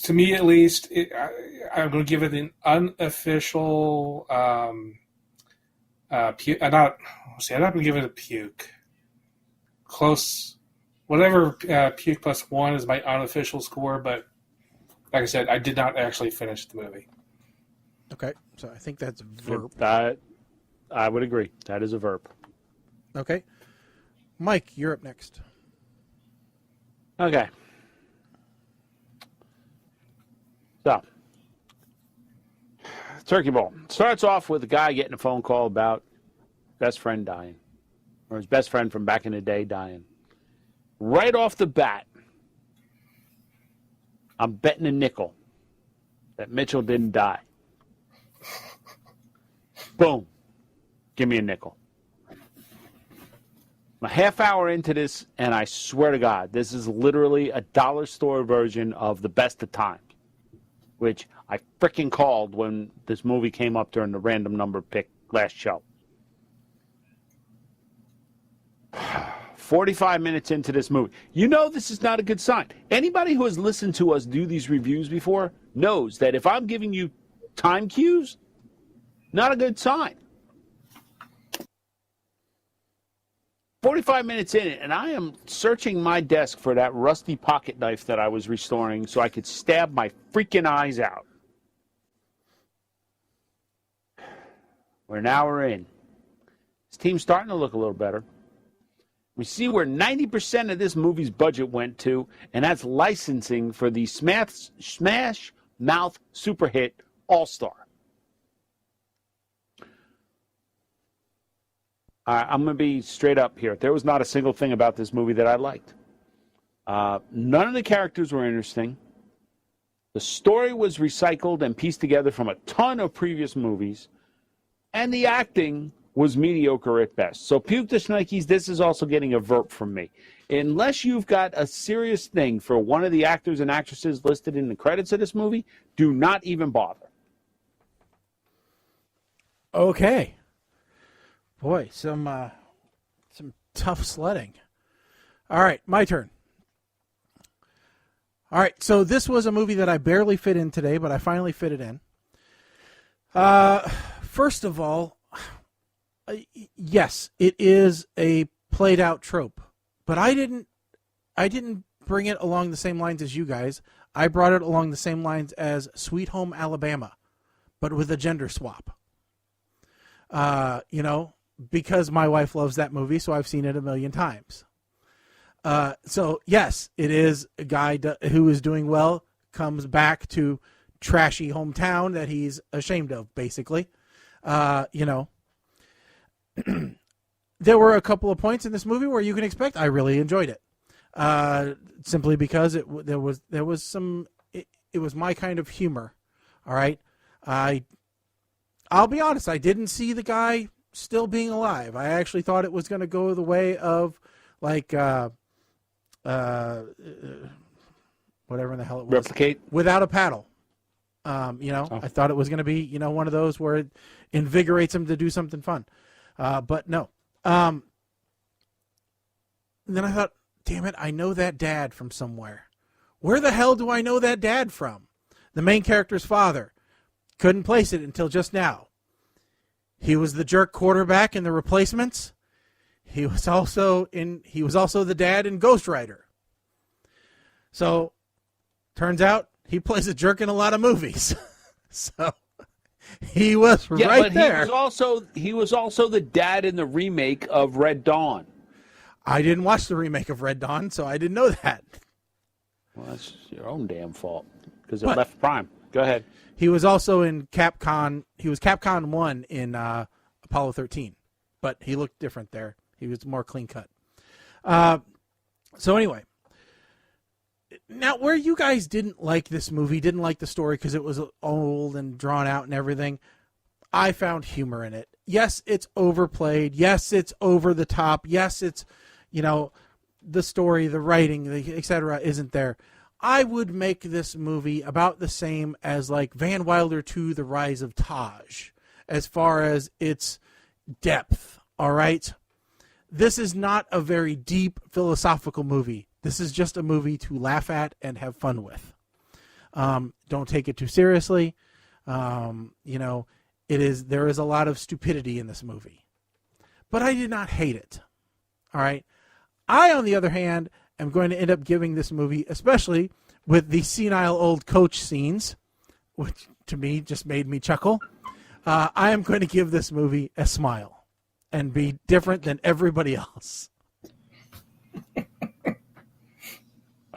To me, at least, I'm going to give it an unofficial. I'm not going to give it a puke. Close, whatever. Puke plus 1 is my unofficial score, but like I said, I did not actually finish the movie. Okay, so I think that's a verb. I would agree. That is a verb. Okay, Mike, you're up next. Okay. So, Turkey Bowl starts off with a guy getting a phone call about best friend dying, or his best friend from back in the day dying. Right off the bat, I'm betting a nickel that Mitchell didn't die. Boom. Give me a nickel. I'm a half hour into this, and I swear to God, this is literally a dollar store version of The Best of Times, which I frickin' called when this movie came up during the random number pick last show. 45 minutes into this movie. You know this is not a good sign. Anybody who has listened to us do these reviews before knows that if I'm giving you time cues, not a good sign. 45 minutes in it, and I am searching my desk for that rusty pocket knife that I was restoring so I could stab my freaking eyes out. We're an hour in. This team's starting to look a little better. We see where 90% of this movie's budget went to, and that's licensing for the Smash Mouth super hit All-Star. I'm going to be straight up here. There was not a single thing about this movie that I liked. None of the characters were interesting. The story was recycled and pieced together from a ton of previous movies. And the acting was mediocre at best. So puke to Schnikes, this is also getting a verb from me. Unless you've got a serious thing for one of the actors and actresses listed in the credits of this movie, do not even bother. Okay. Boy, some tough sledding. All right, my turn. All right, so this was a movie that I barely fit in today, but I finally fit it in. First of all, yes, it is a played out trope, but I didn't bring it along the same lines as you guys. I brought it along the same lines as Sweet Home Alabama, but with a gender swap. Because my wife loves that movie, so I've seen it a million times. So yes, it is a guy who is doing well, comes back to trashy hometown that he's ashamed of, basically. There were a couple of points in this movie where you can expect I really enjoyed it, simply because it was my kind of humor. All right, I'll be honest, I didn't see the guy still being alive. I actually thought it was going to go the way of whatever in the hell it was. Replicate Without a paddle. I thought it was going to be, one of those where it invigorates him to do something fun. But no. Then I thought, damn it, I know that dad from somewhere. Where the hell do I know that dad from? The main character's father. Couldn't place it until just now. He was the jerk quarterback in The Replacements. He was also the dad in Ghost Rider. So, turns out he plays a jerk in a lot of movies. So, he was right there. He was also the dad in the remake of Red Dawn. I didn't watch the remake of Red Dawn, so I didn't know that. Well, that's your own damn fault because it left Prime. Go ahead. He was also in Capcom. He was Capcom 1 in Apollo 13, but he looked different there. He was more clean cut. So anyway, now where you guys didn't like this movie, didn't like the story because it was old and drawn out and everything, I found humor in it. Yes, it's overplayed. Yes, it's over the top. Yes, it's, the story, the writing, etc. isn't there. I would make this movie about the same as like Van Wilder 2, The Rise of Taj, as far as its depth, all right? This is not a very deep philosophical movie. This is just a movie to laugh at and have fun with. Don't take it too seriously. There is a lot of stupidity in this movie. But I did not hate it, all right? I, on the other hand, am going to end up giving this movie, especially with the senile old coach scenes, which to me just made me chuckle. I am going to give this movie a smile and be different than everybody else. All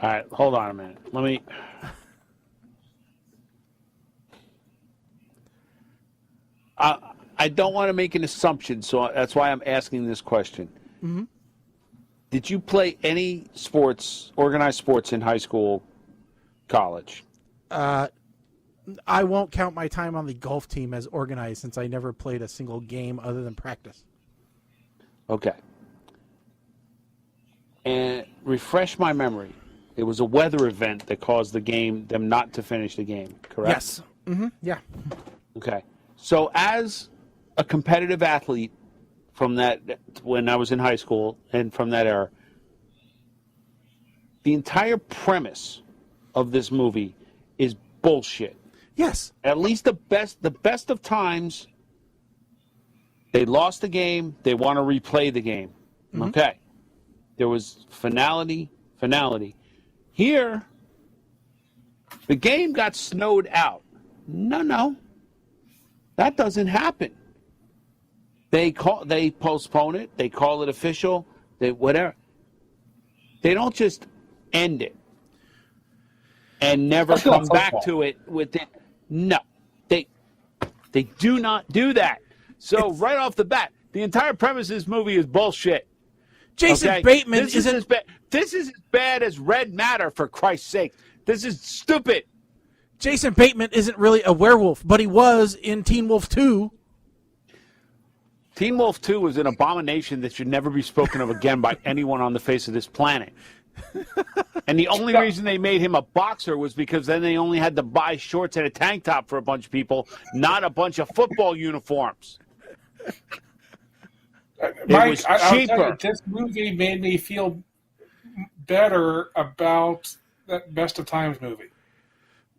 right, hold on a minute. Let me. I don't want to make an assumption, so that's why I'm asking this question. Mm-hmm. Did you play any sports, organized sports in high school, college? I won't count my time on the golf team as organized since I never played a single game other than practice. Okay. And refresh my memory. It was a weather event that caused them not to finish the game, correct? Yes. Mm-hmm. Yeah. Okay. So as a competitive athlete from when I was in high school and from that era, the entire premise of this movie is bullshit. Yes. At least the best of times, they lost the game, they want to replay the game. Mm-hmm. Okay. There was finality. Here, the game got snowed out. No. That doesn't happen. They postpone it, they call it official, whatever. They don't just end it and never come back to it with it. No. They do not do that. So right off the bat, the entire premise of this movie is bullshit. Jason Bateman this is as bad as Red Matter, for Christ's sake. This is stupid. Jason Bateman isn't really a werewolf, but he was in Teen Wolf 2. Teen Wolf 2 was an abomination that should never be spoken of again by anyone on the face of this planet. And the only reason they made him a boxer was because then they only had to buy shorts and a tank top for a bunch of people, not a bunch of football uniforms. Mike, I'll tell you, this movie made me feel better about that Best of Times movie.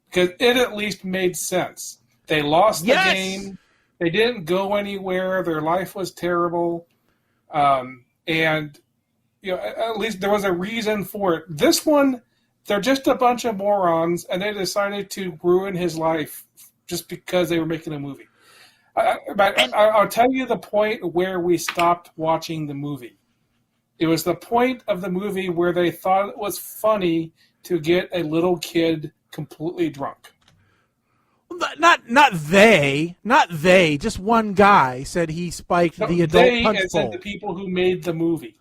Because it at least made sense. They lost the game. They didn't go anywhere. Their life was terrible. And at least there was a reason for it. This one, they're just a bunch of morons, and they decided to ruin his life just because they were making a movie. I'll tell you the point where we stopped watching the movie. It was the point of the movie where they thought it was funny to get a little kid completely drunk. Not they. Just one guy said he spiked the adult punch bowl. Said the people who made the movie.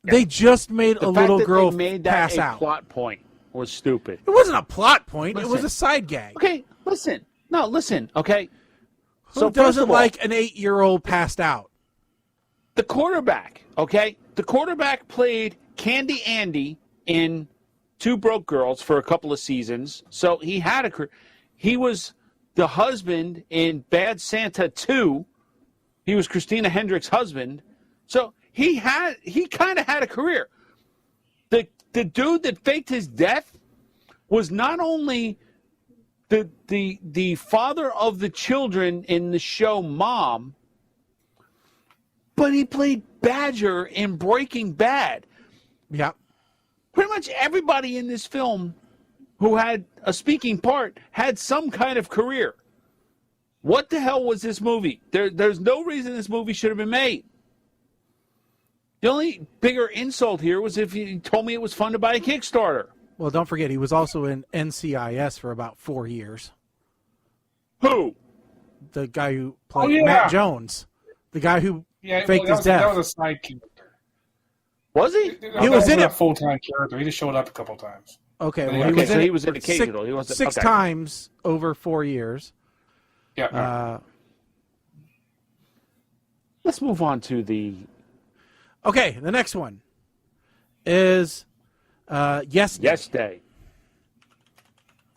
They just made a little girl pass out. The plot point was stupid. It wasn't a plot point. It was a side gag. Okay, listen. No, listen. Okay. Who doesn't like an 8-year-old passed out? The quarterback, okay? The quarterback played Candy Andy in Two Broke Girls for a couple of seasons. So he had a career. He was the husband in Bad Santa 2. He was Christina Hendricks' husband. So he kind of had a career. The dude that faked his death was not only the father of the children in the show Mom, but he played Badger in Breaking Bad. Yeah. Pretty much everybody in this film who had a speaking part had some kind of career. What the hell was this movie? There's no reason this movie should have been made. The only bigger insult here was if you told me it was fun to buy a Kickstarter. Well, don't forget, he was also in NCIS for about 4 years. Who? The guy who played Matt Jones. The guy who faked his death. That was a side character. Was he? He was in a full-time character. He just showed up a couple times. Okay, But well, he was in occasional. He wasn't six times over 4 years. Yeah. Let's move on to the... Okay, the next one is Yes Day. Yes Day.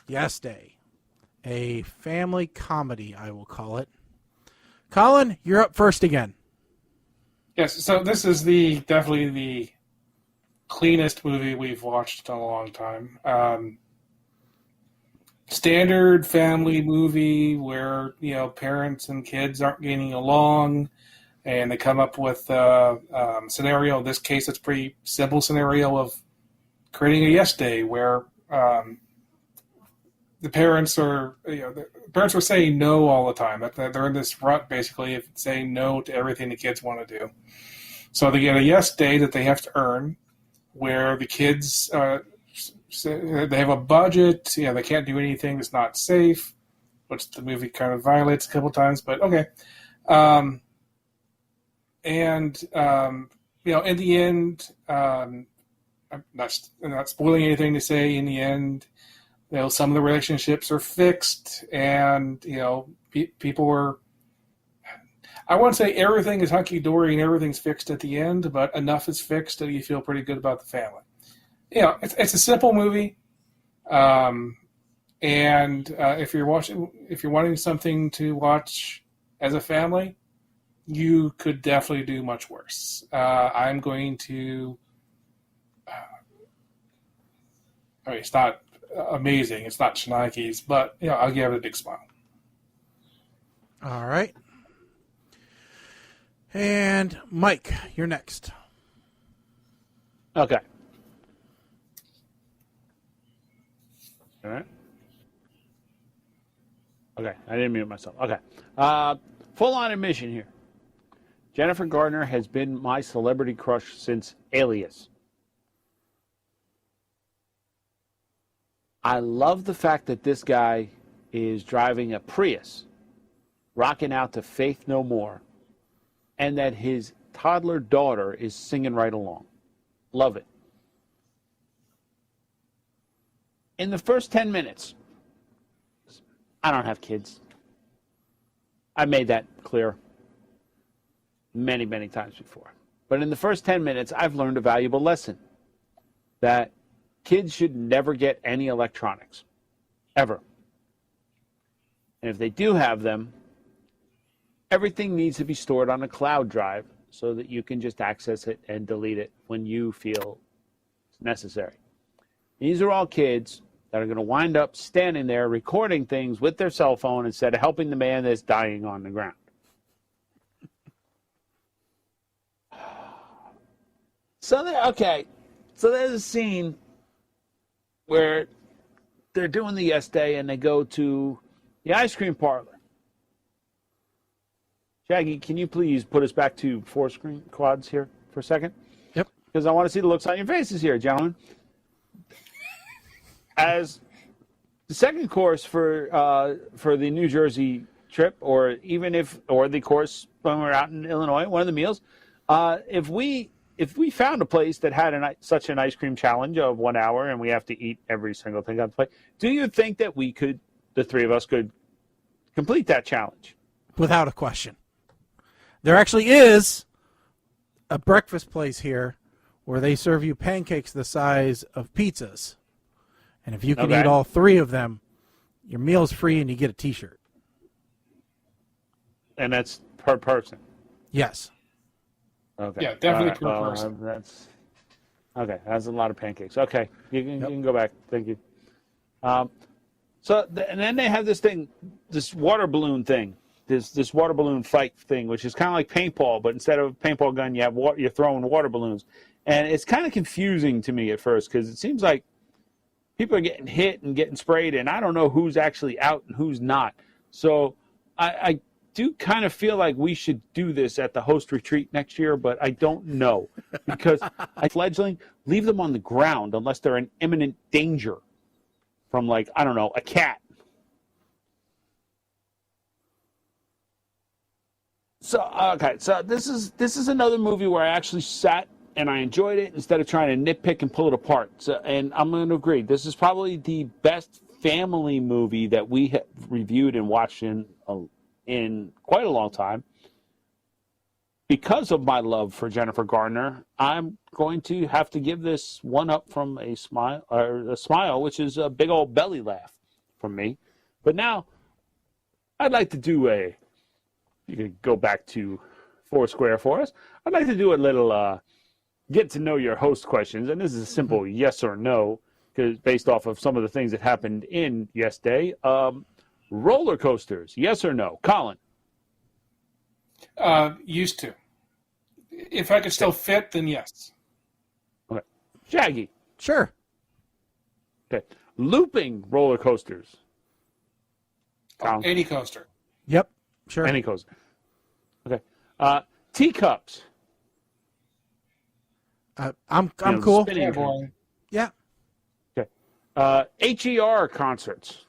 Yes Day. A family comedy, I will call it. Colin, you're up first again. Yes, so this is definitely the cleanest movie we've watched in a long time. Standard family movie where, parents and kids aren't getting along, and they come up with a scenario. In this case, it's a pretty simple scenario of creating a yes day where the parents are saying no all the time. They're in this rut basically of saying no to everything the kids want to do. So they get a yes day that they have to earn, where the kids they have a budget. They can't do anything that's not safe, which the movie kind of violates a couple times. But okay. In the end, I'm not spoiling anything to say. In the end, some of the relationships are fixed, and people are. I won't say everything is hunky-dory and everything's fixed at the end, but enough is fixed that you feel pretty good about the family. It's a simple movie. If you're wanting something to watch as a family, you could definitely do much worse. I'm going to. It's not amazing. It's not Schneikes, but I'll give it a big smile. All right. And Mike, you're next. Okay. All right. Okay, I didn't mute myself. Okay. Full-on admission here. Jennifer Gardner has been my celebrity crush since Alias. I love the fact that this guy is driving a Prius, rocking out to Faith No More, and that his toddler daughter is singing right along. Love it. In the first 10 minutes, I don't have kids. I made that clear many, many times before. But in the first 10 minutes, I've learned a valuable lesson that kids should never get any electronics, ever. And if they do have them, everything needs to be stored on a cloud drive so that you can just access it and delete it when you feel it's necessary. These are all kids that are going to wind up standing there recording things with their cell phone instead of helping the man that's dying on the ground. So there's a scene where they're doing the Yes Day and they go to the ice cream parlor. Shaggy, can you please put us back to 4-screen quads here for a second? Yep. Because I want to see the looks on your faces here, gentlemen. As the second course for the New Jersey trip, or the course when we're out in Illinois, one of the meals, if we found a place that had such an ice cream challenge of 1 hour and we have to eat every single thing on the plate, do you think that the three of us could complete that challenge? Without a question. There actually is a breakfast place here where they serve you pancakes the size of pizzas. And if you can eat all 3 of them, your meal's free and you get a T-shirt. And that's per person? Yes. Okay. Yeah, definitely per person. That's a lot of pancakes. Okay, you can go back. Thank you. And then they have this thing, this water balloon thing, this water balloon fight thing, which is kind of like paintball, but instead of a paintball gun, you're throwing water balloons, and it's kind of confusing to me at first because it seems like people are getting hit and getting sprayed, and I don't know who's actually out and who's not. So I do kind of feel like we should do this at the host retreat next year, but I don't know. Because fledgling, leave them on the ground unless they're in imminent danger from, like, I don't know, a cat. So this is another movie where I actually sat and I enjoyed it instead of trying to nitpick and pull it apart. So, and I'm going to agree, this is probably the best family movie that we have reviewed and watched in quite a long time. Because of my love for Jennifer Gardner, I'm going to have to give this one up from a smile, which is a big old belly laugh from me. But now, I'd like to do you can go back to Foursquare for us. I'd like to do a little get to know your host questions, and this is a simple yes or no, because based off of some of the things that happened in Yes Day. Roller coasters, yes or no? Colin? Used to. If I could still fit, then yes. Okay. Shaggy? Sure. Okay. Looping roller coasters? Any coaster. Yep, sure. Any coaster. Okay. Teacups? I'm cool. Spinning boring. Yeah. Okay. HER concerts?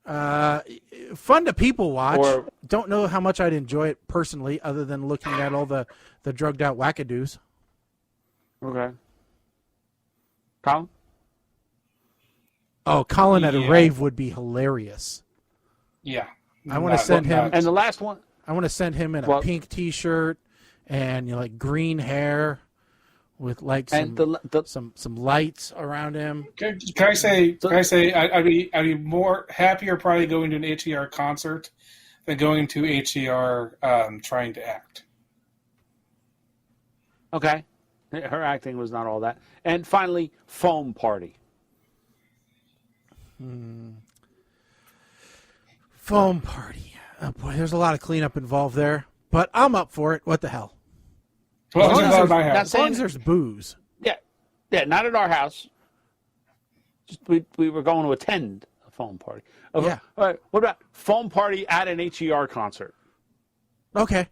Fun to people watch. Don't know how much I'd enjoy it personally, other than looking at all the drugged out wackadoos. Okay. Colin? Oh, Colin at a rave would be hilarious. Yeah. I want to send him. And the last one I want to send him in a Well- pink T-shirt and like green hair with like some some lights around him. Can I say? I'd be more happier probably going to an HER concert than going to HER trying to act. Okay. Her acting was not all that. And finally, foam party. Foam party. Oh boy, there's a lot of cleanup involved there, but I'm up for it. What the hell? Well, As long this is as not my there's- house. As long as there's booze. Yeah, not at our house. Just we were going to attend a foam party. Okay. Yeah. All right. What about foam party at an HER concert? Okay.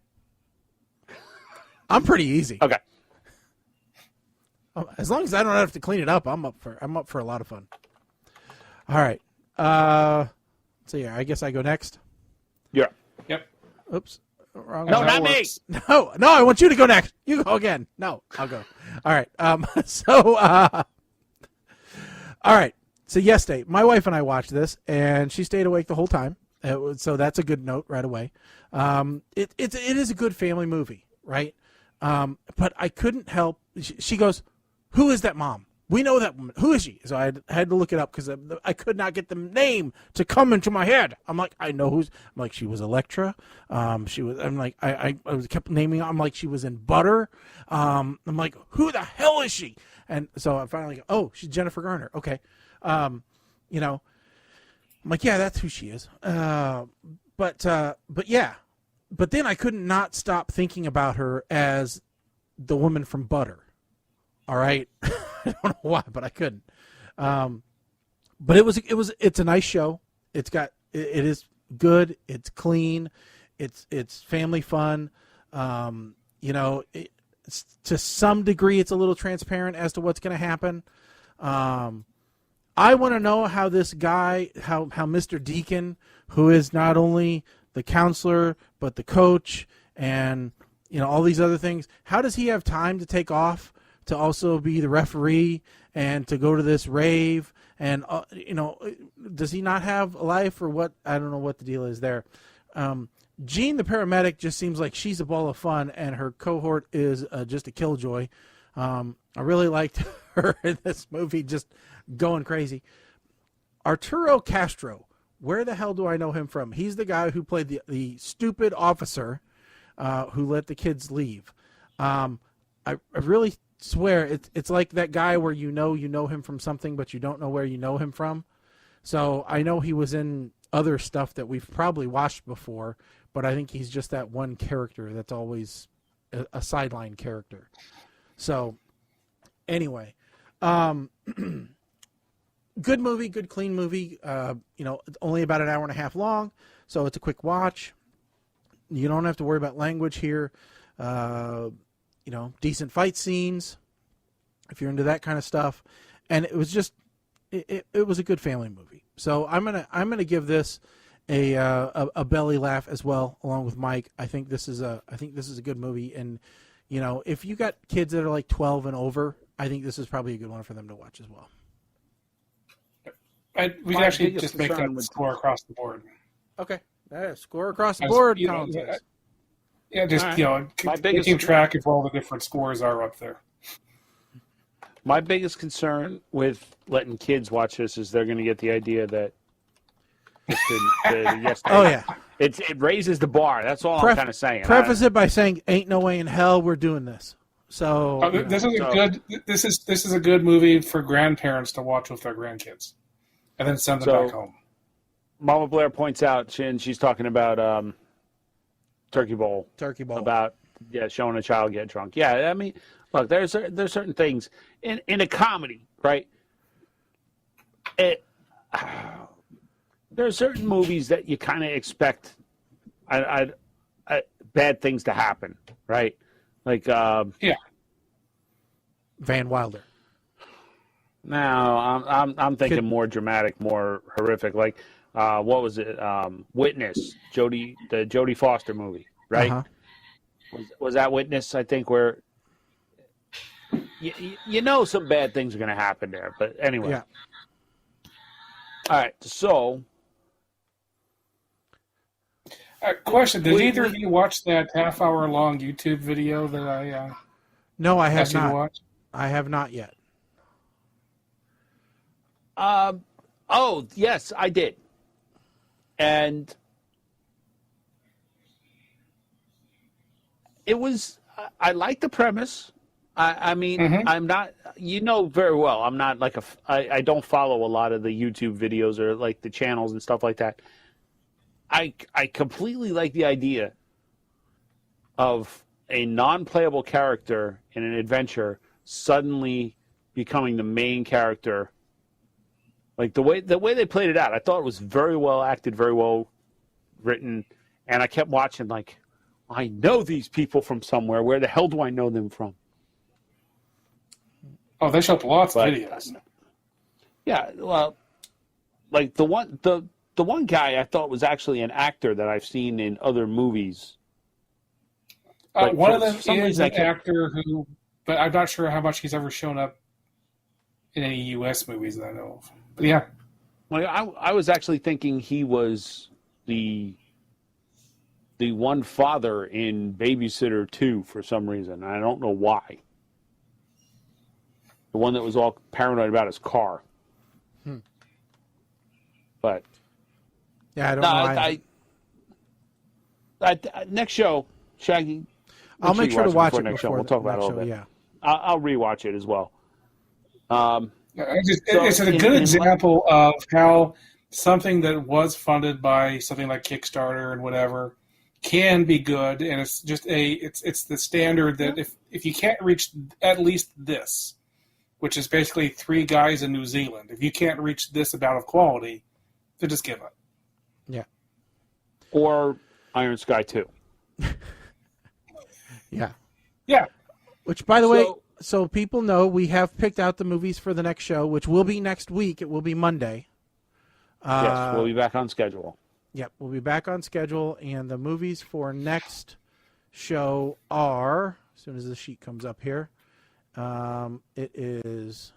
I'm pretty easy. Okay. As long as I don't have to clean it up, I'm up for a lot of fun. All right. So yeah, I guess I go next. Yeah. Yep. Oops. Wrong No, one. not me. works. No, I want you to go next. You go again. No, I'll go. All right. All right. So yesterday, my wife and I watched this, and she stayed awake the whole time. So that's a good note right away. It is a good family movie, right? But I couldn't help. She goes, "Who is that mom? We know that woman. Who is she?" So I had to look it up because I could not get the name to come into my head. I'm like, I know who's. I'm like, she was Electra. She was. I'm like, I was kept naming. I'm like, she was in Butter. I'm like, who the hell is she? And so I finally go, oh, she's Jennifer Garner. Okay, you know, I'm like, yeah, that's who she is. But yeah, but then I couldn't not stop thinking about her as the woman from Butter. All right. I don't know why, but I couldn't. But it's a nice show. It is good. It's clean. It's family fun. To some degree, it's a little transparent as to what's going to happen. I want to know how this guy, how Mr. Deacon, who is not only the counselor, but the coach and, all these other things, how does he have time to take off to also be the referee and to go to this rave? And, does he not have a life or what? I don't know what the deal is there. Jean, the paramedic, just seems like she's a ball of fun, and her cohort is just a killjoy. I really liked her in this movie, just going crazy. Arturo Castro, where the hell do I know him from? He's the guy who played the stupid officer who let the kids leave. I really swear it's like that guy where you know him from something, but you don't know where you know him from. So I know he was in other stuff that we've probably watched before, but I think he's just that one character that's always a sideline character. So anyway, good movie, good clean movie. It's only about an hour and a half long, so it's a quick watch. You don't have to worry about language here. Decent fight scenes if you're into that kind of stuff, and it was just it was a good family movie. So I'm gonna give this a belly laugh as well, along with Mike. I think this is a good movie, and if you got kids that are like 12 and over, I think this is probably a good one for them to watch as well. We can actually just make that score across the board. Okay, score across the board. Keep track of where all the different scores are up there. My biggest concern with letting kids watch this is they're going to get the idea that it raises the bar. That's all I'm kind of saying. Preface it by saying, "Ain't no way in hell we're doing this." So this is a good movie for grandparents to watch with their grandkids, and then send them back home. Mama Blair points out, and she's talking about Turkey Bowl. About showing a child get drunk. Yeah, I mean, look, there's certain things in a comedy, right? There are certain movies that you kind of expect bad things to happen, right? Like Van Wilder. No, I'm thinking more dramatic, more horrific. Like what was it? Witness, the Jodie Foster movie, right? Uh-huh. Was that Witness? I think where some bad things are going to happen there. But anyway, yeah. All right. So Question: Did either of you watch that half-hour-long YouTube video that I No, I have asked you to not. watch? I have not yet. Oh, yes, I did. And it was, I like the premise. I mean, I'm not, you know very well, I'm not like I don't follow a lot of the YouTube videos or like the channels and stuff like that. I completely like the idea of a non-playable character in an adventure suddenly becoming the main character. Like the way they played it out, I thought it was very well acted, very well written, and I kept watching like, I know these people from somewhere. Where the hell do I know them from? Oh, they showed lots of videos. Yeah, well, like the one guy I thought was actually an actor that I've seen in other movies. Like, one of them is an actor who, but I'm not sure how much he's ever shown up in any U.S. movies that I know of. But yeah. Well, I was actually thinking he was the one father in Babysitter 2 for some reason. I don't know why. The one that was all paranoid about his car. But yeah, I don't know. Next show, Shaggy. I'll make sure to watch it next show. before We'll talk about it a little bit. Yeah, I'll rewatch it as well. It's a good example of how something that was funded by something like Kickstarter and whatever can be good, and it's just it's the standard that if you can't reach at least this, which is basically 3 guys in New Zealand, if you can't reach this amount of quality, then just give up. Yeah. Or Iron Sky 2. Yeah. Yeah. Which, by the way, so people know, we have picked out the movies for the next show, which will be next week. It will be Monday. Yes, we'll be back on schedule. Yep, we'll be back on schedule, and the movies for next show are, as soon as the sheet comes up here, it is...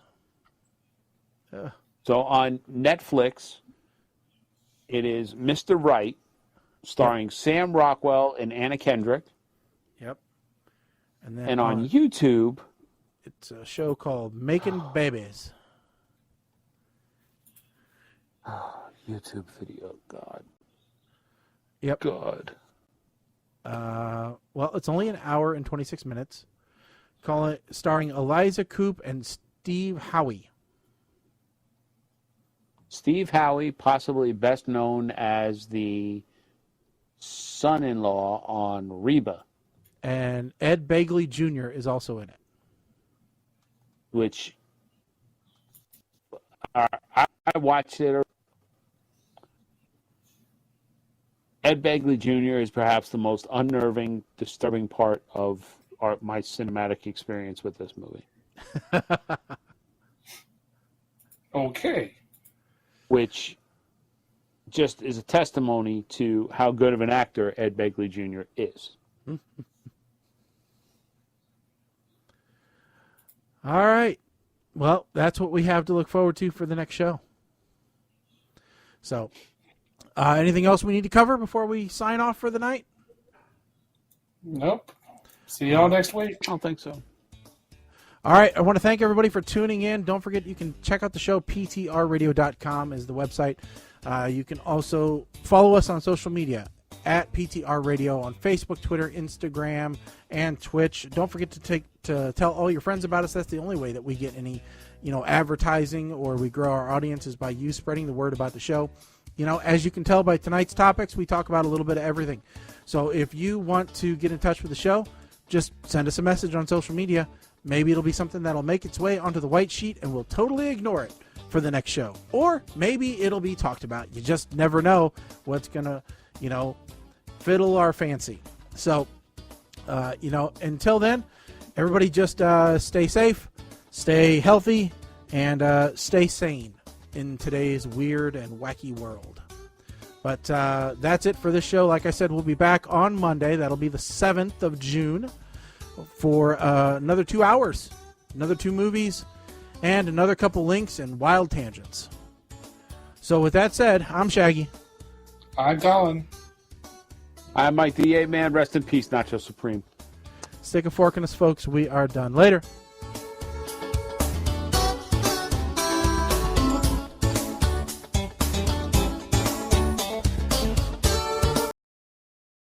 So on Netflix, it is Mr. Right, starring Sam Rockwell and Anna Kendrick. Yep. And then and on YouTube... It's a show called Making Babies. YouTube video, God. Yep. God. Well, it's only an hour and 26 minutes. Call it starring Eliza Coupe and Steve Howie. Steve Howie, possibly best known as the son-in-law on Reba. And Ed Begley Jr. is also in it. Which I watched it. Ed Begley Jr. is perhaps the most unnerving, disturbing part of my cinematic experience with this movie. Okay. Which just is a testimony to how good of an actor Ed Begley Jr. is. All right. Well, that's what we have to look forward to for the next show. So, anything else we need to cover before we sign off for the night? Nope. See y'all next week. I don't think so. All right. I want to thank everybody for tuning in. Don't forget, you can check out the show. PTRradio.com is the website. You can also follow us on social media at PTR Radio on Facebook, Twitter, Instagram, and Twitch. Don't forget to tell all your friends about us. That's the only way that we get any, advertising or we grow our audience is by you spreading the word about the show. As you can tell by tonight's topics, we talk about a little bit of everything. So if you want to get in touch with the show, just send us a message on social media. Maybe it'll be something that'll make its way onto the white sheet and we'll totally ignore it for the next show. Or maybe it'll be talked about. You just never know what's going to, fiddle our fancy. So, until then, everybody just stay safe, stay healthy, and stay sane in today's weird and wacky world. But that's it for this show. Like I said, we'll be back on Monday. That'll be the 7th of June for another 2 hours, another 2 movies, and another couple links and wild tangents. So with that said, I'm Shaggy. I'm Colin. I'm Mike the 8 Man. Rest in peace, Nacho Supreme. Stick a fork in us, folks. We are done. Later.